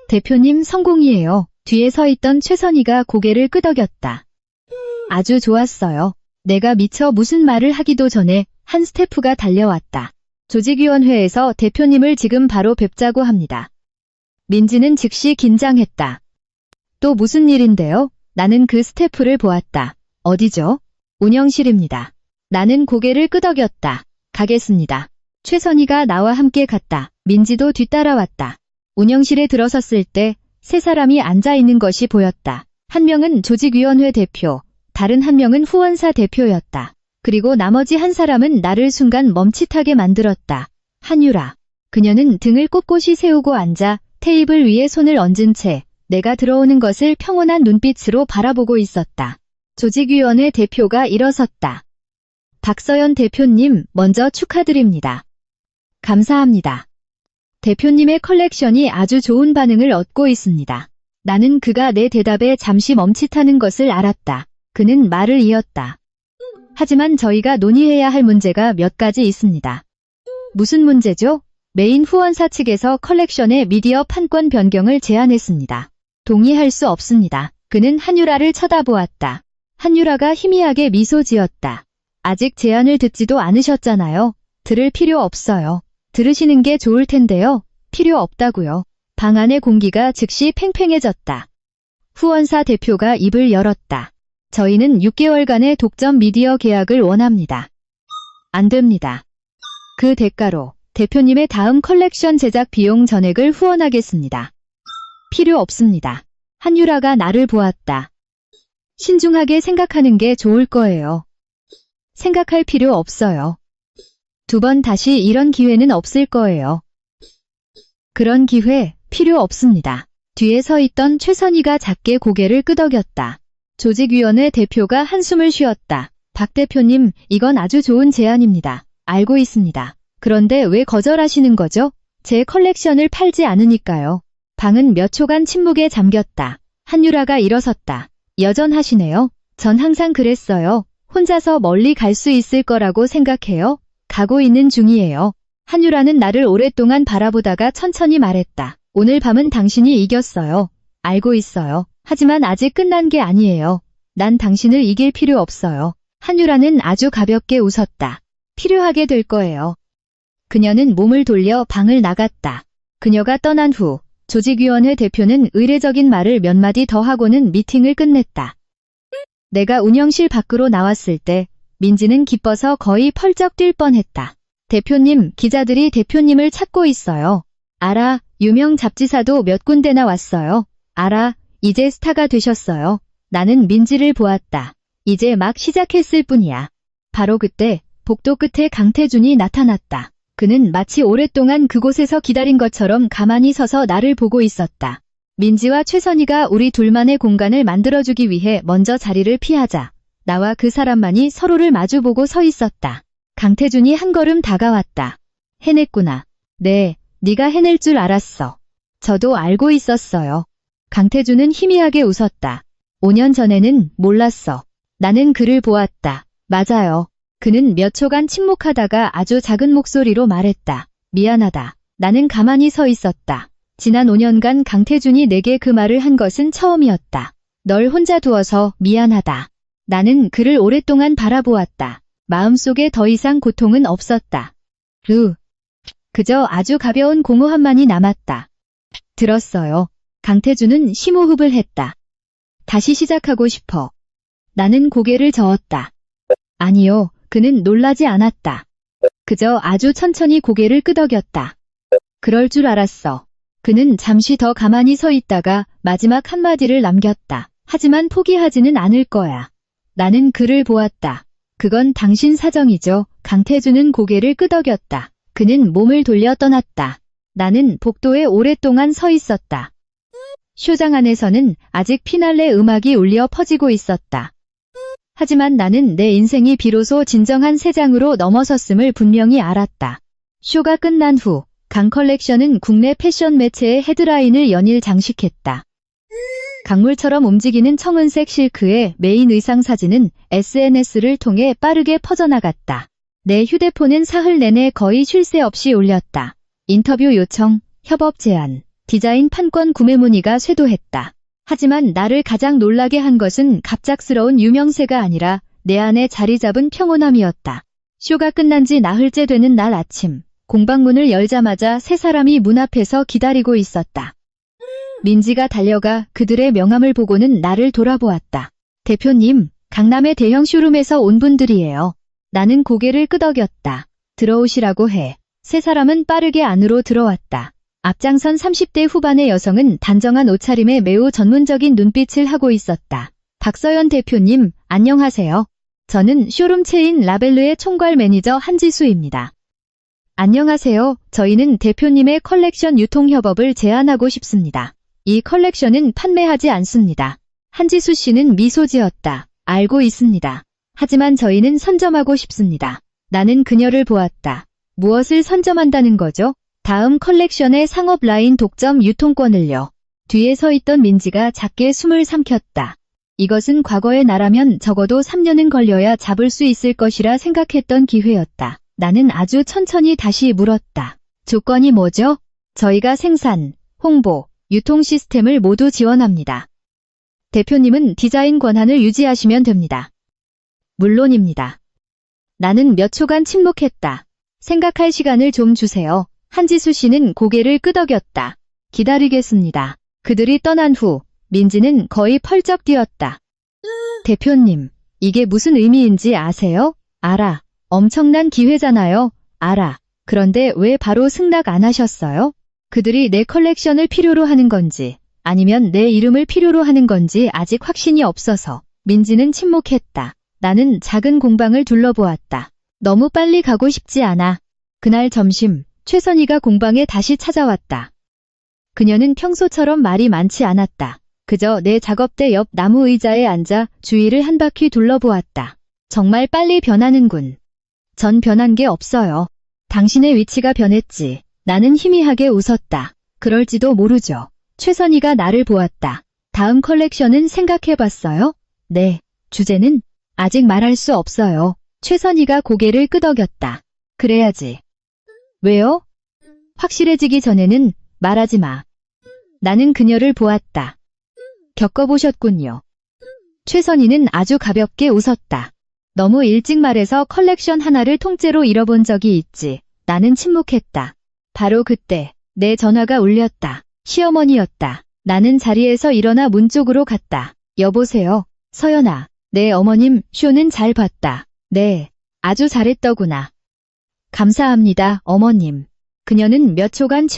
대표님 성공이에요. 뒤에 서 있던 최선희가 고개를 끄덕였다. 아주 좋았어요. 내가 미처 무슨 말을 하기도 전에 한 스태프가 달려왔다. 조직위원회에서 대표님을 지금 바로 뵙자고 합니다. 민지는 즉시 긴장했다. 또 무슨 일인데요? 나는 그 스태프를 보았다. 어디죠? 운영실입니다. 나는 고개를 끄덕였다. 가겠습니다. 최선희가 나와 함께 갔다. 민지도 뒤따라왔다. 운영실에 들어섰을 때 세 사람이 앉아 있는 것이 보였다. 한 명은 조직위원회 대표, 다른 한 명은 후원사 대표였다. 그리고 나머지 한 사람은 나를 순간 멈칫하게 만들었다. 한유라. 그녀는 등을 꼿꼿이 세우고 앉아 테이블 위에 손을 얹은 채 내가 들어오는 것을 평온한 눈빛으로 바라보고 있었다. 조직위원회 대표가 일어섰다. 박서연 대표님, 먼저 축하드립니다. 감사합니다. 대표님의 컬렉션이 아주 좋은 반응을 얻고 있습니다. 나는 그가 내 대답에 잠시 멈칫하는 것을 알았다. 그는 말을 이었다. 하지만 저희가 논의해야 할 문제가 몇 가지 있습니다. 무슨 문제죠? 메인 후원사 측에서 컬렉션의 미디어 판권 변경을 제안했습니다. 동의할 수 없습니다. 그는 한유라를 쳐다보았다. 한유라가 희미하게 미소 지었다. 아직 제안을 듣지도 않으셨잖아요. 들을 필요 없어요. 들으시는 게 좋을 텐데요. 필요 없다고요. 방 안의 공기가 즉시 팽팽해졌다. 후원사 대표가 입을 열었다. 저희는 6개월간의 독점 미디어 계약을 원합니다. 안 됩니다. 그 대가로 대표님의 다음 컬렉션 제작 비용 전액을 후원하겠습니다. 필요 없습니다. 한유라가 나를 보았다. 신중하게 생각하는 게 좋을 거예요. 생각할 필요 없어요. 두 번 다시 이런 기회는 없을 거예요. 그런 기회 필요 없습니다. 뒤에 서 있던 최선희가 작게 고개를 끄덕였다. 조직위원회 대표가 한숨을 쉬었다. 박 대표님, 이건 아주 좋은 제안입니다. 알고 있습니다. 그런데 왜 거절하시는 거죠? 제 컬렉션을 팔지 않으니까요. 방은 몇 초간 침묵에 잠겼다. 한유라가 일어섰다. 여전하시네요. 전 항상 그랬어요. 혼자서 멀리 갈 수 있을 거라고 생각해요. 가고 있는 중이에요. 한유라는 나를 오랫동안 바라보다가 천천히 말했다. 오늘 밤은 당신이 이겼어요. 알고 있어요. 하지만 아직 끝난 게 아니에요. 난 당신을 이길 필요 없어요. 한유라는 아주 가볍게 웃었다. 필요하게 될 거예요. 그녀는 몸을 돌려 방을 나갔다. 그녀가 떠난 후 조직위원회 대표는 의례적인 말을 몇 마디 더 하고는 미팅을 끝냈다. 내가 운영실 밖으로 나왔을 때 민지는 기뻐서 거의 펄쩍 뛸 뻔했다. 대표님, 기자들이 대표님을 찾고 있어요. 알아, 유명 잡지사도 몇 군데나 왔어요. 알아, 이제 스타가 되셨어요. 나는 민지를 보았다. 이제 막 시작했을 뿐이야. 바로 그때 복도 끝에 강태준이 나타났다. 그는 마치 오랫동안 그곳에서 기다린 것처럼 가만히 서서 나를 보고 있었다. 민지와 최선희가 우리 둘만의 공간을 만들어주기 위해 먼저 자리를 피하자 나와 그 사람만이 서로를 마주보고 서 있었다. 강태준이 한 걸음 다가왔다. 해냈구나. 네, 네가 해낼 줄 알았어. 저도 알고 있었어요. 강태준은 희미하게 웃었다. 5년 전에는 몰랐어. 나는 그를 보았다. 맞아요. 그는 몇 초간 침묵하다가 아주 작은 목소리로 말했다. 미안하다. 나는 가만히 서 있었다. 지난 5년간 강태준이 내게 그 말을 한 것은 처음이었다. 널 혼자 두어서 미안하다. 나는 그를 오랫동안 바라보았다. 마음속에 더 이상 고통은 없었다. 그저 아주 가벼운 공허함만이 남았다. 들었어요. 강태준은 심호흡을 했다. 다시 시작하고 싶어. 나는 고개를 저었다. 아니요, 그는 놀라지 않았다. 그저 아주 천천히 고개를 끄덕였다. 그럴 줄 알았어. 그는 잠시 더 가만히 서 있다가 마지막 한마디를 남겼다. 하지만 포기하지는 않을 거야. 나는 그를 보았다. 그건 당신 사정이죠. 강태준은 고개를 끄덕였다. 그는 몸을 돌려 떠났다. 나는 복도에 오랫동안 서 있었다. 쇼장 안에서는 아직 피날레 음악이 울려 퍼지고 있었다. 하지만 나는 내 인생이 비로소 진정한 새 장으로 넘어섰음을 분명히 알았다. 쇼가 끝난 후 강 컬렉션은 국내 패션 매체의 헤드라인을 연일 장식했다. 강물처럼 움직이는 청은색 실크의 메인 의상 사진은 SNS를 통해 빠르게 퍼져나갔다. 내 휴대폰은 사흘 내내 거의 쉴 새 없이 울렸다. 인터뷰 요청, 협업 제안, 디자인 판권 구매 문의가 쇄도했다. 하지만 나를 가장 놀라게 한 것은 갑작스러운 유명세가 아니라 내 안에 자리 잡은 평온함이었다. 쇼가 끝난 지 나흘째 되는 날 아침, 공방문을 열자마자 세 사람이 문 앞에서 기다리고 있었다. 민지가 달려가 그들의 명함을 보고는 나를 돌아보았다. 대표님, 강남의 대형 쇼룸에서 온 분들이에요. 나는 고개를 끄덕였다. 들어오시라고 해. 세 사람은 빠르게 안으로 들어왔다. 앞장선 30대 후반의 여성은 단정한 옷차림에 매우 전문적인 눈빛을 하고 있었다. 박서연 대표님, 안녕하세요. 저는 쇼룸 체인 라벨르의 총괄 매니저 한지수입니다. 안녕하세요. 저희는 대표님의 컬렉션 유통협업을 제안하고 싶습니다. 이 컬렉션은 판매하지 않습니다. 한지수 씨는 미소 지었다. 알고 있습니다. 하지만 저희는 선점하고 싶습니다. 나는 그녀를 보았다. 무엇을 선점한다는 거죠? 다음 컬렉션의 상업 라인 독점 유통권을요. 뒤에 서 있던 민지가 작게 숨을 삼켰다. 이것은 과거의 나라면 적어도 3년은 걸려야 잡을 수 있을 것이라 생각했던 기회였다. 나는 아주 천천히 다시 물었다. 조건이 뭐죠? 저희가 생산, 홍보, 유통 시스템을 모두 지원합니다. 대표님은 디자인 권한을 유지하시면 됩니다. 물론입니다. 나는 몇 초간 침묵했다. 생각할 시간을 좀 주세요. 한지수 씨는 고개를 끄덕였다. 기다리겠습니다. 그들이 떠난 후 민지는 거의 펄쩍 뛰었다. 대표님, 이게 무슨 의미인지 아세요? 알아. 엄청난 기회잖아요. 알아. 그런데 왜 바로 승낙 안 하셨어요? 그들이 내 컬렉션을 필요로 하는 건지 아니면 내 이름을 필요로 하는 건지 아직 확신이 없어서. 민지는 침묵했다. 나는 작은 공방을 둘러보았다. 너무 빨리 가고 싶지 않아. 그날 점심, 최선희가 공방에 다시 찾아왔다. 그녀는 평소처럼 말이 많지 않았다. 그저 내 작업대 옆 나무 의자에 앉아 주위를 한 바퀴 둘러보았다. 정말 빨리 변하는군. 전 변한 게 없어요. 당신의 위치가 변했지. 나는 희미하게 웃었다. 그럴지도 모르죠. 최선희가 나를 보았다. 다음 컬렉션은 생각해봤어요? 네. 주제는? 아직 말할 수 없어요. 최선희가 고개를 끄덕였다. 그래야지. 왜요? 확실해지기 전에는 말하지 마. 나는 그녀를 보았다. 겪어보셨군요. 최선희는 아주 가볍게 웃었다. 너무 일찍 말해서 컬렉션 하나를 통째로 잃어본 적이 있지. 나는 침묵했다. 바로 그때 내 전화가 울렸다. 시어머니였다. 나는 자리에서 일어나 문 쪽으로 갔다. 여보세요. 서연아. 네 어머님, 쇼는 잘 봤다. 네. 아주 잘했더구나. 감사합니다, 어머님. 그녀는 몇 초간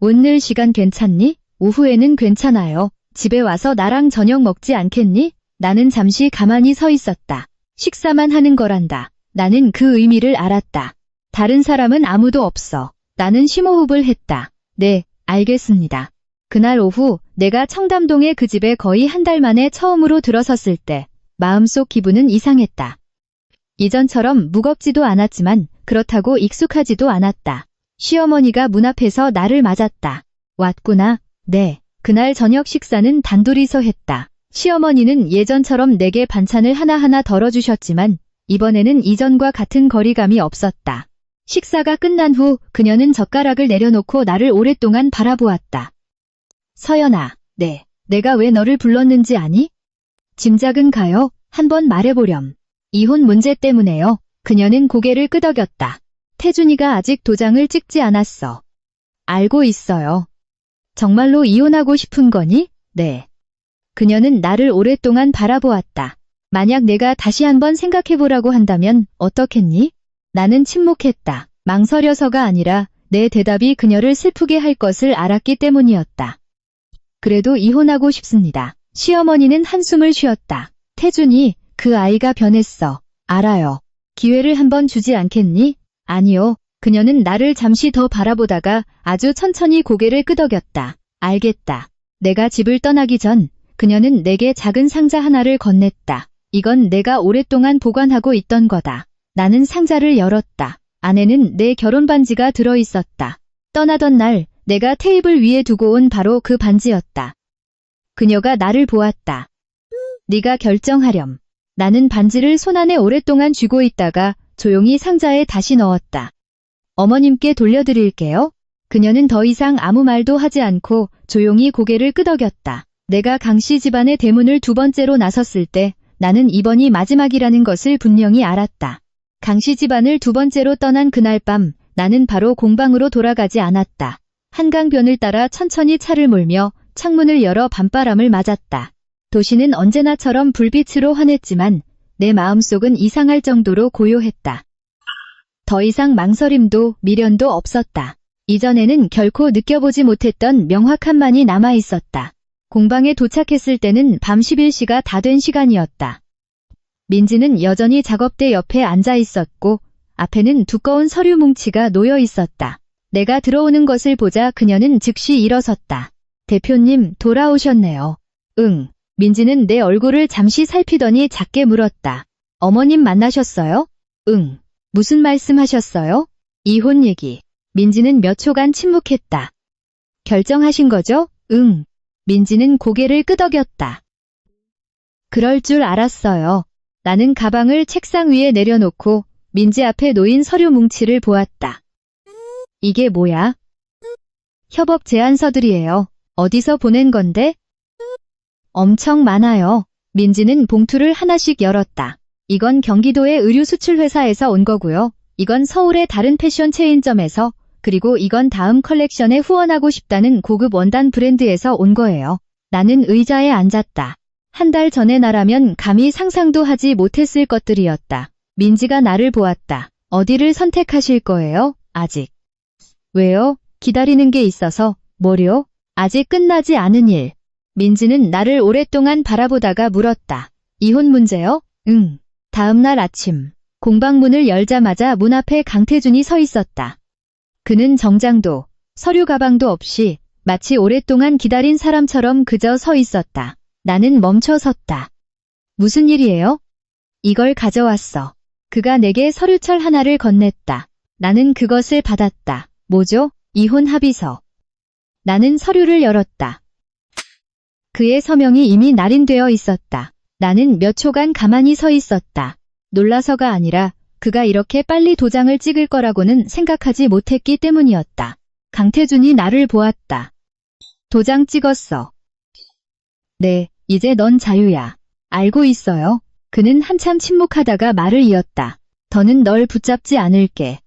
오늘 시간 괜찮니? 오후에는 괜찮아요. 집에 와서 나랑 저녁 먹지 않겠니? 나는 잠시 가만히 서 있었다. 식사만 하는 거란다. 나는 그 의미를 알았다. 다른 사람은 아무도 없어. 나는 심호흡을 했다. 네, 알겠습니다. 그날 오후 내가 청담동의 그 집에 거의 한 달 만에 처음으로 들어섰을 때 마음속 기분은 이상했다. 이전처럼 무겁지도 않았지만 그렇다고 익숙하지도 않았다. 시어머니가 문 앞에서 나를 맞았다. 왔구나. 네. 그날 저녁 식사는 단둘이서 했다. 시어머니는 예전처럼 내게 반찬을 하나하나 덜어주셨지만 이번에는 이전과 같은 거리감이 없었다. 식사가 끝난 후 그녀는 젓가락을 내려놓고 나를 오랫동안 바라보았다. 서연아, 네. 내가 왜 너를 불렀는지 아니? 짐작은 가요. 한번 말해보렴. 이혼 문제 때문에요. 그녀는 고개를 끄덕였다. 태준이가 아직 도장을 찍지 않았어. 알고 있어요. 정말로 이혼하고 싶은 거니? 네. 그녀는 나를 오랫동안 바라보았다. 만약 내가 다시 한번 생각해보라고 한다면 어떻겠니? 나는 침묵했다. 망설여서가 아니라 내 대답이 그녀를 슬프게 할 것을 알았기 때문이었다. 그래도 이혼하고 싶습니다. 시어머니는 한숨을 쉬었다. 태준이, 그 아이가 변했어. 알아요. 기회를 한번 주지 않겠니? 아니요. 그녀는 나를 잠시 더 바라보다가 아주 천천히 고개를 끄덕였다. 알겠다. 내가 집을 떠나기 전 그녀는 내게 작은 상자 하나를 건넸다. 이건 내가 오랫동안 보관하고 있던 거다. 나는 상자를 열었다. 안에는 내 결혼 반지가 들어있었다. 떠나던 날 내가 테이블 위에 두고 온 바로 그 반지였다. 그녀가 나를 보았다. 네가 결정하렴. 나는 반지를 손안에 오랫동안 쥐고 있다가 조용히 상자에 다시 넣었다. 어머님께 돌려드릴게요. 그녀는 더 이상 아무 말도 하지 않고 조용히 고개를 끄덕였다. 내가 강씨 집안의 대문을 두 번째로 나섰을 때 나는 이번이 마지막이라는 것을 분명히 알았다. 강씨 집안을 두 번째로 떠난 그날 밤 나는 바로 공방으로 돌아가지 않았다. 한강변을 따라 천천히 차를 몰며 창문을 열어 밤바람을 맞았다. 도시는 언제나처럼 불빛으로 환했지만 내 마음속은 이상할 정도로 고요했다. 더 이상 망설임도 미련도 없었다. 이전에는 결코 느껴보지 못했던 명확함만이 남아있었다. 공방에 도착했을 때는 밤 11시가 다 된 시간이었다. 민지는 여전히 작업대 옆에 앉아 있었고 앞에는 두꺼운 서류 뭉치가 놓여 있었다. 내가 들어오는 것을 보자 그녀는 즉시 일어섰다. 대표님, 돌아오셨네요. 응. 민지는 내 얼굴을 잠시 살피더니 작게 물었다. 어머님 만나셨어요? 응. 무슨 말씀하셨어요? 이혼 얘기. 민지는 몇 초간 침묵했다. 결정하신 거죠? 응. 민지는 고개를 끄덕였다. 그럴 줄 알았어요. 나는 가방을 책상 위에 내려놓고 민지 앞에 놓인 서류 뭉치를 보았다. 이게 뭐야? 협업 제안서들이에요. 어디서 보낸 건데? 엄청 많아요. 민지는 봉투를 하나씩 열었다. 이건 경기도의 의류 수출 회사에서 온 거고요. 이건 서울의 다른 패션 체인점에서, 그리고 이건 다음 컬렉션에 후원하고 싶다는 고급 원단 브랜드에서 온 거예요. 나는 의자에 앉았다. 한 달 전의 나라면 감히 상상도 하지 못했을 것들이었다. 민지가 나를 보았다. 어디를 선택하실 거예요? 아직. 왜요? 기다리는 게 있어서. 뭐요? 아직 끝나지 않은 일. 민지는 나를 오랫동안 바라보다가 물었다. 이혼 문제요? 응. 다음 날 아침, 공방문을 열자마자 문 앞에 강태준이 서 있었다. 그는 정장도, 서류 가방도 없이 마치 오랫동안 기다린 사람처럼 그저 서 있었다. 나는 멈춰 섰다. 무슨 일이에요? 이걸 가져왔어. 그가 내게 서류철 하나를 건넸다. 나는 그것을 받았다. 뭐죠? 이혼 합의서. 나는 서류를 열었다. 그의 서명이 이미 날인되어 있었다. 나는 몇 초간 가만히 서 있었다. 놀라서가 아니라 그가 이렇게 빨리 도장을 찍을 거라고는 생각하지 못했기 때문이었다. 강태준이 나를 보았다. 도장 찍었어. 네, 이제 넌 자유야. 알고 있어요. 그는 한참 침묵하다가 말을 이었다. 더는 널 붙잡지 않을게.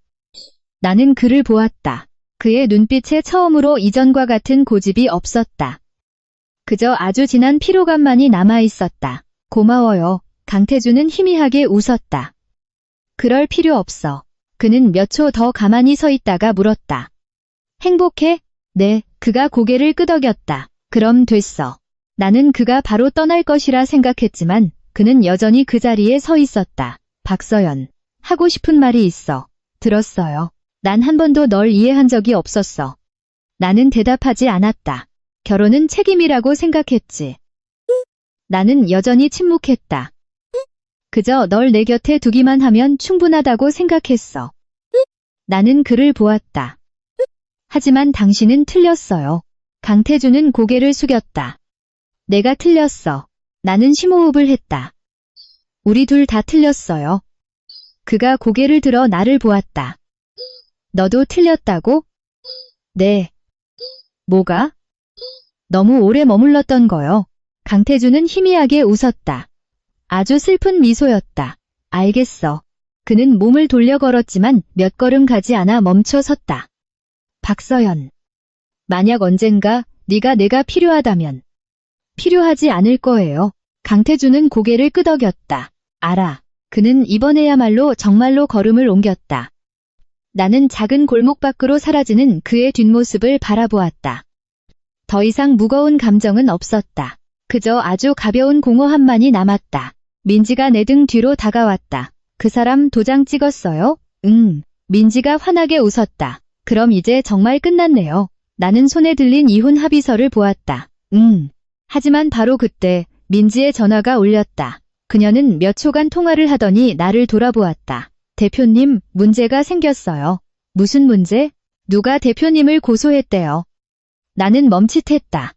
나는 그를 보았다. 그의 눈빛에 처음으로 이전과 같은 고집이 없었다. 그저 아주 진한 피로감만이 남아있었다. 고마워요. 강태준은 희미하게 웃었다. 그럴 필요 없어. 그는 몇 초 더 가만히 서 있다가 물었다. 행복해? 네, 그가 고개를 끄덕였다. 그럼 됐어. 나는 그가 바로 떠날 것이라 생각했지만 그는 여전히 그 자리에 서 있었다. 박서연. 하고 싶은 말이 있어. 들었어요. 난 한 번도 널 이해한 적이 없었어. 나는 대답하지 않았다. 결혼은 책임이라고 생각했지. 나는 여전히 침묵했다. 그저 널 내 곁에 두기만 하면 충분하다고 생각했어. 나는 그를 보았다. 하지만 당신은 틀렸어요. 강태준은 고개를 숙였다. 내가 틀렸어. 나는 심호흡을 했다. 우리 둘 다 틀렸어요. 그가 고개를 들어 나를 보았다. 너도 틀렸다고? 네. 뭐가? 너무 오래 머물렀던 거요. 강태준은 희미하게 웃었다. 아주 슬픈 미소였다. 알겠어. 그는 몸을 돌려 걸었지만 몇 걸음 가지 않아 멈춰 섰다. 박서연. 만약 언젠가 네가 내가 필요하다면. 필요하지 않을 거예요. 강태준은 고개를 끄덕였다. 알아. 그는 이번에야말로 정말로 걸음을 옮겼다. 나는 작은 골목 밖으로 사라지는 그의 뒷모습을 바라보았다. 더 이상 무거운 감정은 없었다. 그저 아주 가벼운 공허함만이 남았다. 민지가 내 등 뒤로 다가왔다. 그 사람 도장 찍었어요? 응. 민지가 환하게 웃었다. 그럼 이제 정말 끝났네요. 나는 손에 들린 이혼 합의서를 보았다. 응. 하지만 바로 그때 민지의 전화가 울렸다. 그녀는 몇 초간 통화를 하더니 나를 돌아보았다. 대표님, 문제가 생겼어요. 무슨 문제? 누가 대표님을 고소했대요. 나는 멈칫했다.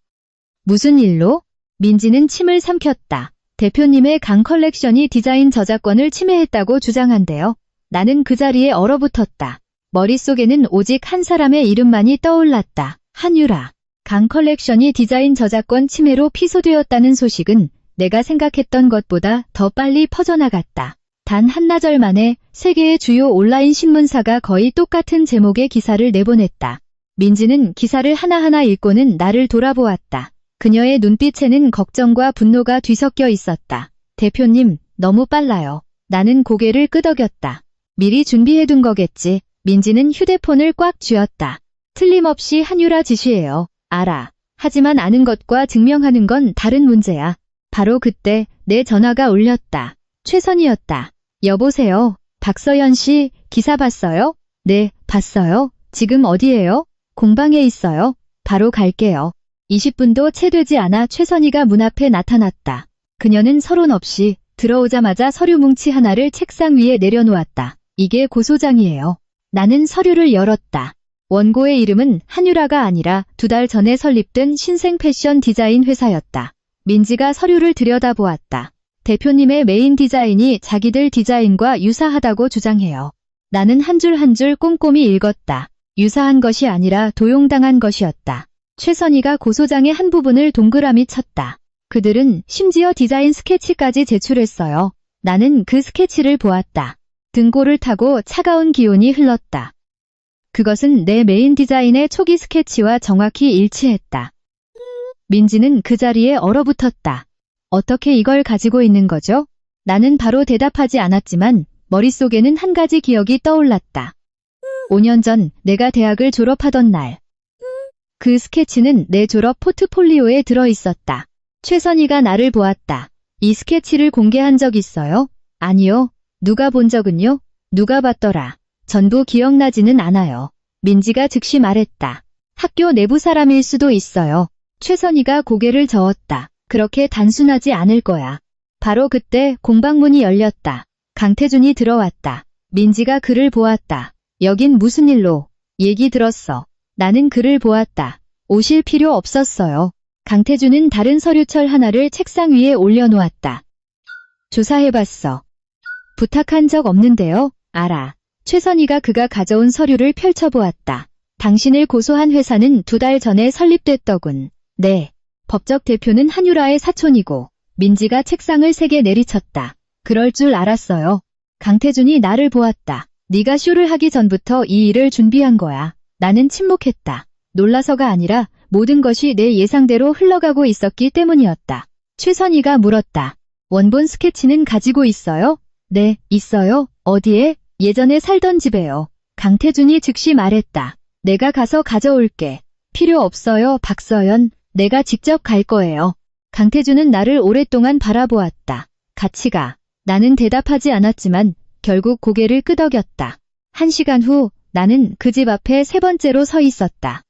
무슨 일로? 민지는 침을 삼켰다. 대표님의 강 컬렉션이 디자인 저작권을 침해했다고 주장한대요. 나는 그 자리에 얼어붙었다. 머릿속에는 오직 한 사람의 이름만이 떠올랐다. 한유라. 강 컬렉션이 디자인 저작권 침해로 피소되었다는 소식은 내가 생각했던 것보다 더 빨리 퍼져나갔다. 단 한나절 만에 세계의 주요 온라인 신문사가 거의 똑같은 제목의 기사를 내보냈다. 민지는 기사를 하나하나 읽고는 나를 돌아보았다. 그녀의 눈빛에는 걱정과 분노가 뒤섞여 있었다. 대표님, 너무 빨라요. 나는 고개를 끄덕였다. 미리 준비해둔 거겠지. 민지는 휴대폰을 꽉 쥐었다. 틀림없이 한유라 짓이에요. 알아. 하지만 아는 것과 증명하는 건 다른 문제야. 바로 그때 내 전화가 울렸다. 최선이었다. 여보세요. 박서연 씨, 기사 봤어요? 네, 봤어요. 지금 어디예요? 공방에 있어요. 바로 갈게요. 20분도 채 되지 않아 최선희가 문 앞에 나타났다. 그녀는 서론 없이 들어오자마자 서류 뭉치 하나를 책상 위에 내려놓았다. 이게 고소장이에요. 나는 서류를 열었다. 원고의 이름은 한유라가 아니라 2달 전에 설립된 신생 패션 디자인 회사였다. 민지가 서류를 들여다보았다. 대표님의 메인 디자인이 자기들 디자인과 유사하다고 주장해요. 나는 한 줄 한 줄 꼼꼼히 읽었다. 유사한 것이 아니라 도용당한 것이었다. 최선희가 고소장의 한 부분을 동그라미 쳤다. 그들은 심지어 디자인 스케치까지 제출했어요. 나는 그 스케치를 보았다. 등골을 타고 차가운 기운이 흘렀다. 그것은 내 메인 디자인의 초기 스케치와 정확히 일치했다. 민지는 그 자리에 얼어붙었다. 어떻게 이걸 가지고 있는 거죠? 나는 바로 대답하지 않았지만 머릿속에는 한 가지 기억이 떠올랐다. 5년 전 내가 대학을 졸업하던 날. 그 스케치는 내 졸업 포트폴리오에 들어있었다. 최선희가 나를 보았다. 이 스케치를 공개한 적 있어요? 아니요. 누가 본 적은요? 누가 봤더라. 전부 기억나지는 않아요. 민지가 즉시 말했다. 학교 내부 사람일 수도 있어요. 최선희가 고개를 저었다. 그렇게 단순하지 않을 거야. 바로 그때 공방문이 열렸다. 강태준이 들어왔다. 민지가 그를 보았다. 여긴 무슨 일로? 얘기 들었어. 나는 그를 보았다. 오실 필요 없었어요. 강태준은 다른 서류철 하나를 책상 위에 올려놓았다. 조사해봤어. 부탁한 적 없는데요. 알아. 최선희가 그가 가져온 서류를 펼쳐보았다. 당신을 고소한 회사는 2달 전에 설립됐더군. 네. 법적 대표는 한유라의 사촌이고 민지가 책상을 3개 내리쳤다. 그럴 줄 알았어요. 강태준이 나를 보았다. 네가 쇼를 하기 전부터 이 일을 준비한 거야. 나는 침묵했다. 놀라서가 아니라 모든 것이 내 예상대로 흘러가고 있었기 때문이었다. 최선희가 물었다. 원본 스케치는 가지고 있어요? 네, 있어요. 어디에? 예전에 살던 집에요. 강태준이 즉시 말했다. 내가 가서 가져올게. 필요 없어요, 박서연. 내가 직접 갈 거예요. 강태준은 나를 오랫동안 바라보았다. 같이 가. 나는 대답하지 않았지만 결국 고개를 끄덕였다. 1시간 후 나는 그 집 앞에 세 번째로 서 있었다.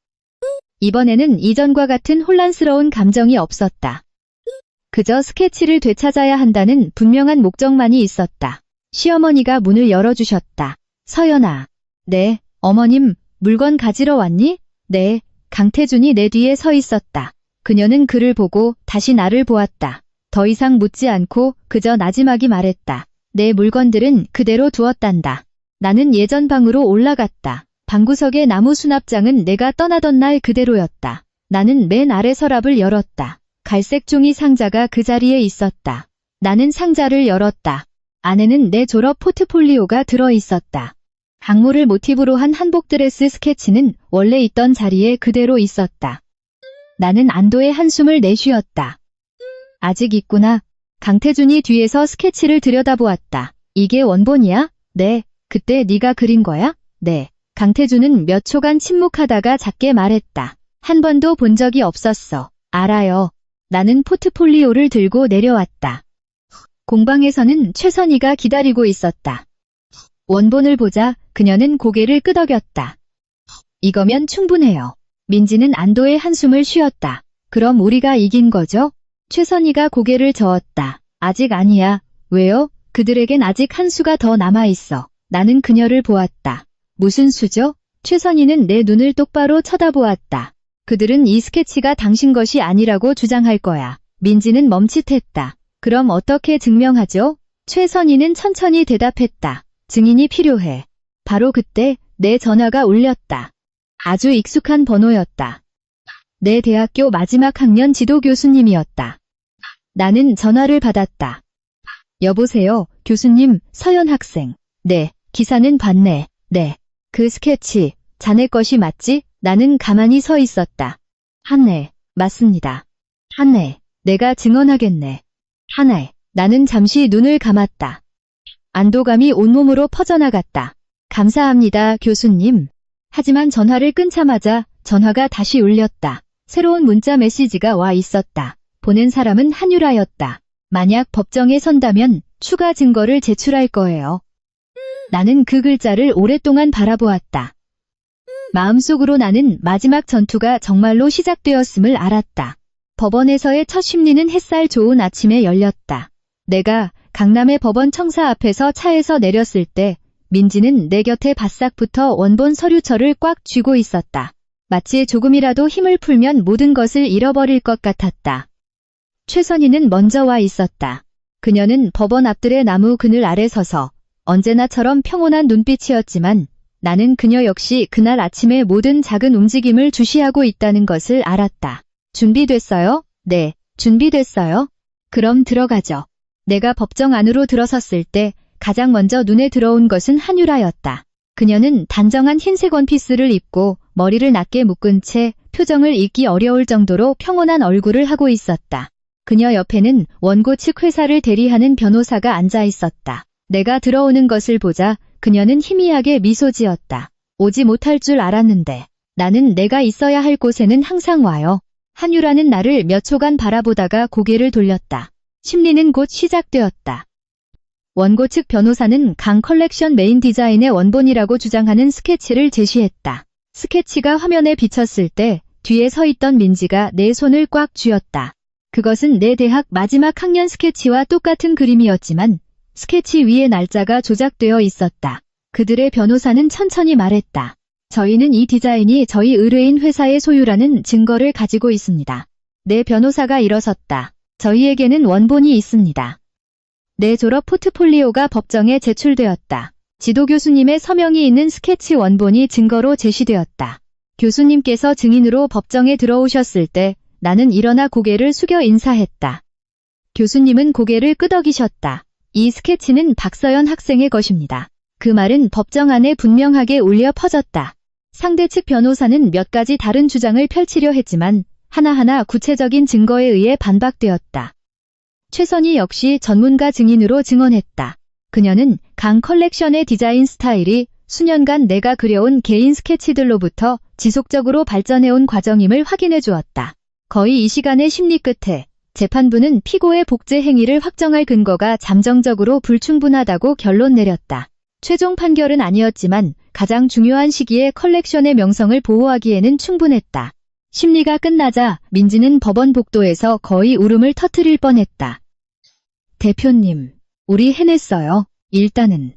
이번에는 이전과 같은 혼란스러운 감정이 없었다. 그저 스케치를 되찾아야 한다는 분명한 목적만이 있었다. 시어머니가 문을 열어주셨다. 서연아. 네, 어머님, 물건 가지러 왔니? 네, 강태준이 내 뒤에 서 있었다. 그녀는 그를 보고 다시 나를 보았다. 더 이상 묻지 않고 그저 나지막이 말했다. 내 물건들은 그대로 두었단다. 나는 예전 방으로 올라갔다. 방구석의 나무 수납장은 내가 떠나던 날 그대로였다. 나는 맨 아래 서랍을 열었다. 갈색 종이 상자가 그 자리에 있었다. 나는 상자를 열었다. 안에는 내 졸업 포트폴리오가 들어있었다. 강물을 모티브로 한 한복 드레스 스케치는 원래 있던 자리에 그대로 있었다. 나는 안도의 한숨을 내쉬었다. 아직 있구나. 강태준이 뒤에서 스케치를 들여다보았다. 이게 원본이야? 네. 그때 네가 그린 거야? 네. 강태준은 몇 초간 침묵하다가 작게 말했다. 한 번도 본 적이 없었어. 알아요. 나는 포트폴리오를 들고 내려왔다. 공방에서는 최선희가 기다리고 있었다. 원본을 보자 그녀는 고개를 끄덕였다. 이거면 충분해요. 민지는 안도의 한숨을 쉬었다. 그럼 우리가 이긴 거죠? 최선희가 고개를 저었다. 아직 아니야. 왜요? 그들에겐 아직 한 수가 더 남아있어. 나는 그녀를 보았다. 무슨 수죠? 최선희는 내 눈을 똑바로 쳐다보았다. 그들은 이 스케치가 당신 것이 아니라고 주장할 거야. 민지는 멈칫했다. 그럼 어떻게 증명하죠? 최선희는 천천히 대답했다. 증인이 필요해. 바로 그때 내 전화가 울렸다. 아주 익숙한 번호였다. 내 대학교 마지막 학년 지도 교수님이었다. 나는 전화를 받았다. 여보세요, 교수님, 서연 학생. 네, 기사는 봤네. 네. 그 스케치, 자네 것이 맞지? 나는 가만히 서 있었다. 하네, 맞습니다. 하네, 내가 증언하겠네. 하네, 나는 잠시 눈을 감았다. 안도감이 온몸으로 퍼져나갔다. 감사합니다, 교수님. 하지만 전화를 끊자마자 전화가 다시 울렸다. 새로운 문자 메시지가 와 있었다. 보낸 사람은 한유라였다. 만약 법정에 선다면 추가 증거를 제출할 거예요. 나는 그 글자를 오랫동안 바라보았다. 마음속으로 나는 마지막 전투가 정말로 시작되었음을 알았다. 법원에서의 첫 심리는 햇살 좋은 아침에 열렸다. 내가 강남의 법원 청사 앞에서 차에서 내렸을 때 민지는 내 곁에 바싹 붙어 원본 서류철을 꽉 쥐고 있었다. 마치 조금이라도 힘을 풀면 모든 것을 잃어버릴 것 같았다. 최선희는 먼저 와 있었다. 그녀는 법원 앞들의 나무 그늘 아래 서서 언제나처럼 평온한 눈빛이었지만 나는 그녀 역시 그날 아침의 모든 작은 움직임을 주시하고 있다는 것을 알았다. 준비됐어요? 네, 준비됐어요. 그럼 들어가죠. 내가 법정 안으로 들어섰을 때 가장 먼저 눈에 들어온 것은 한유라였다. 그녀는 단정한 흰색 원피스를 입고 머리를 낮게 묶은 채 표정을 읽기 어려울 정도로 평온한 얼굴을 하고 있었다. 그녀 옆에는 원고 측 회사를 대리하는 변호사가 앉아 있었다. 내가 들어오는 것을 보자 그녀는 희미하게 미소 지었다. 오지 못할 줄 알았는데 나는 내가 있어야 할 곳에는 항상 와요. 한유라는 나를 몇 초간 바라보다가 고개를 돌렸다. 심리는 곧 시작되었다. 원고 측 변호사는 강 컬렉션 메인 디자인의 원본이라고 주장하는 스케치를 제시했다. 스케치가 화면에 비쳤을 때 뒤에 서 있던 민지가 내 손을 꽉 쥐었다. 그것은 내 대학 마지막 학년 스케치와 똑같은 그림이었지만 스케치 위에 날짜가 조작되어 있었다. 그들의 변호사는 천천히 말했다. 저희는 이 디자인이 저희 의뢰인 회사의 소유라는 증거를 가지고 있습니다. 내 변호사가 일어섰다. 저희에게는 원본이 있습니다. 내 졸업 포트폴리오가 법정에 제출되었다. 지도 교수님의 서명이 있는 스케치 원본이 증거로 제시되었다. 교수님께서 증인으로 법정에 들어오셨을 때 나는 일어나 고개를 숙여 인사했다. 교수님은 고개를 끄덕이셨다. 이 스케치는 박서연 학생의 것입니다. 그 말은 법정 안에 분명하게 울려 퍼졌다. 상대 측 변호사는 몇 가지 다른 주장을 펼치려 했지만 하나하나 구체적인 증거에 의해 반박되었다. 최선희 역시 전문가 증인으로 증언했다. 그녀는 강 컬렉션의 디자인 스타일이 수년간 내가 그려온 개인 스케치들로부터 지속적으로 발전해온 과정임을 확인해 주었다. 거의 이 시간의 심리 끝에 재판부는 피고의 복제 행위를 확정할 근거가 잠정적으로 불충분하다고 결론 내렸다. 최종 판결은 아니었지만 가장 중요한 시기에 컬렉션의 명성을 보호하기에는 충분했다. 심리가 끝나자 민지는 법원 복도에서 거의 울음을 터뜨릴 뻔했다. 대표님, 우리 해냈어요. 일단은.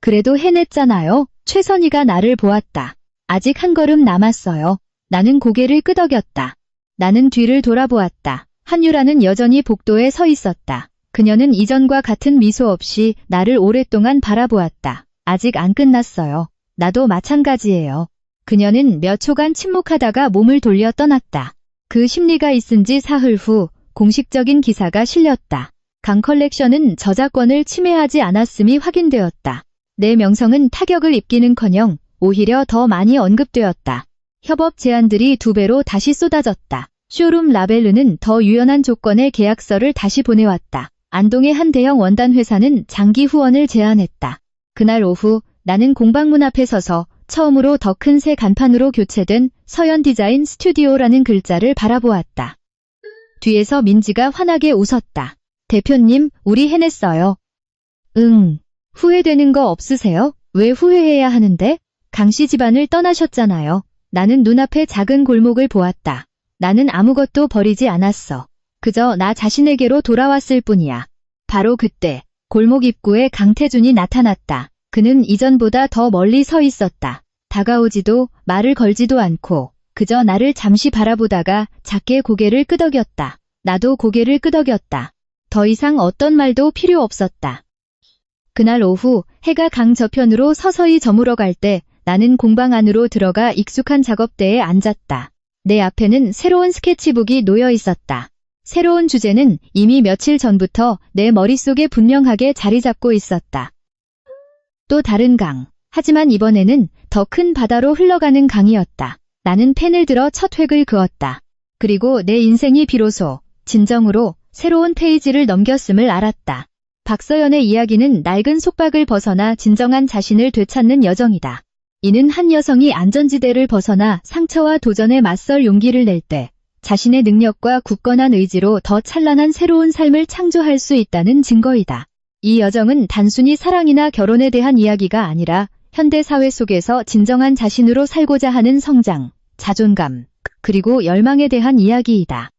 그래도 해냈잖아요. 최선희가 나를 보았다. 아직 한 걸음 남았어요. 나는 고개를 끄덕였다. 나는 뒤를 돌아보았다. 한유라는 여전히 복도에 서 있었다. 그녀는 이전과 같은 미소 없이 나를 오랫동안 바라보았다. 아직 안 끝났어요. 나도 마찬가지예요. 그녀는 몇 초간 침묵하다가 몸을 돌려 떠났다. 그 심리가 있은 지 사흘 후 공식적인 기사가 실렸다. 강 컬렉션은 저작권을 침해하지 않았음이 확인되었다. 내 명성은 타격을 입기는커녕 오히려 더 많이 언급되었다. 협업 제안들이 2배로 다시 쏟아졌다. 쇼룸 라벨르는 더 유연한 조건의 계약서를 다시 보내왔다. 안동의 한 대형 원단 회사는 장기 후원을 제안했다. 그날 오후 나는 공방문 앞에 서서 처음으로 더 큰 새 간판으로 교체된 서연 디자인 스튜디오라는 글자를 바라보았다. 뒤에서 민지가 환하게 웃었다. 대표님, 우리 해냈어요. 응. 후회되는 거 없으세요? 왜 후회해야 하는데? 강씨 집안을 떠나셨잖아요. 나는 눈앞에 작은 골목을 보았다. 나는 아무것도 버리지 않았어. 그저 나 자신에게로 돌아왔을 뿐이야. 바로 그때 골목 입구에 강태준이 나타났다. 그는 이전보다 더 멀리 서 있었다. 다가오지도 말을 걸지도 않고 그저 나를 잠시 바라보다가 작게 고개를 끄덕였다. 나도 고개를 끄덕였다. 더 이상 어떤 말도 필요 없었다. 그날 오후 해가 강 저편으로 서서히 저물어 갈 때 나는 공방 안으로 들어가 익숙한 작업대에 앉았다. 내 앞에는 새로운 스케치북이 놓여 있었다. 새로운 주제는 이미 며칠 전부터 내 머릿속에 분명하게 자리 잡고 있었다. 또 다른 강. 하지만 이번에는 더 큰 바다로 흘러가는 강이었다. 나는 펜을 들어 첫 획을 그었다. 그리고 내 인생이 비로소 진정으로 새로운 페이지를 넘겼음을 알았다. 박서연의 이야기는 낡은 속박을 벗어나 진정한 자신을 되찾는 여정이다. 이는 한 여성이 안전지대를 벗어나 상처와 도전에 맞설 용기를 낼 때 자신의 능력과 굳건한 의지로 더 찬란한 새로운 삶을 창조할 수 있다는 증거이다. 이 여정은 단순히 사랑이나 결혼에 대한 이야기가 아니라 현대 사회 속에서 진정한 자신으로 살고자 하는 성장, 자존감, 그리고 열망에 대한 이야기이다.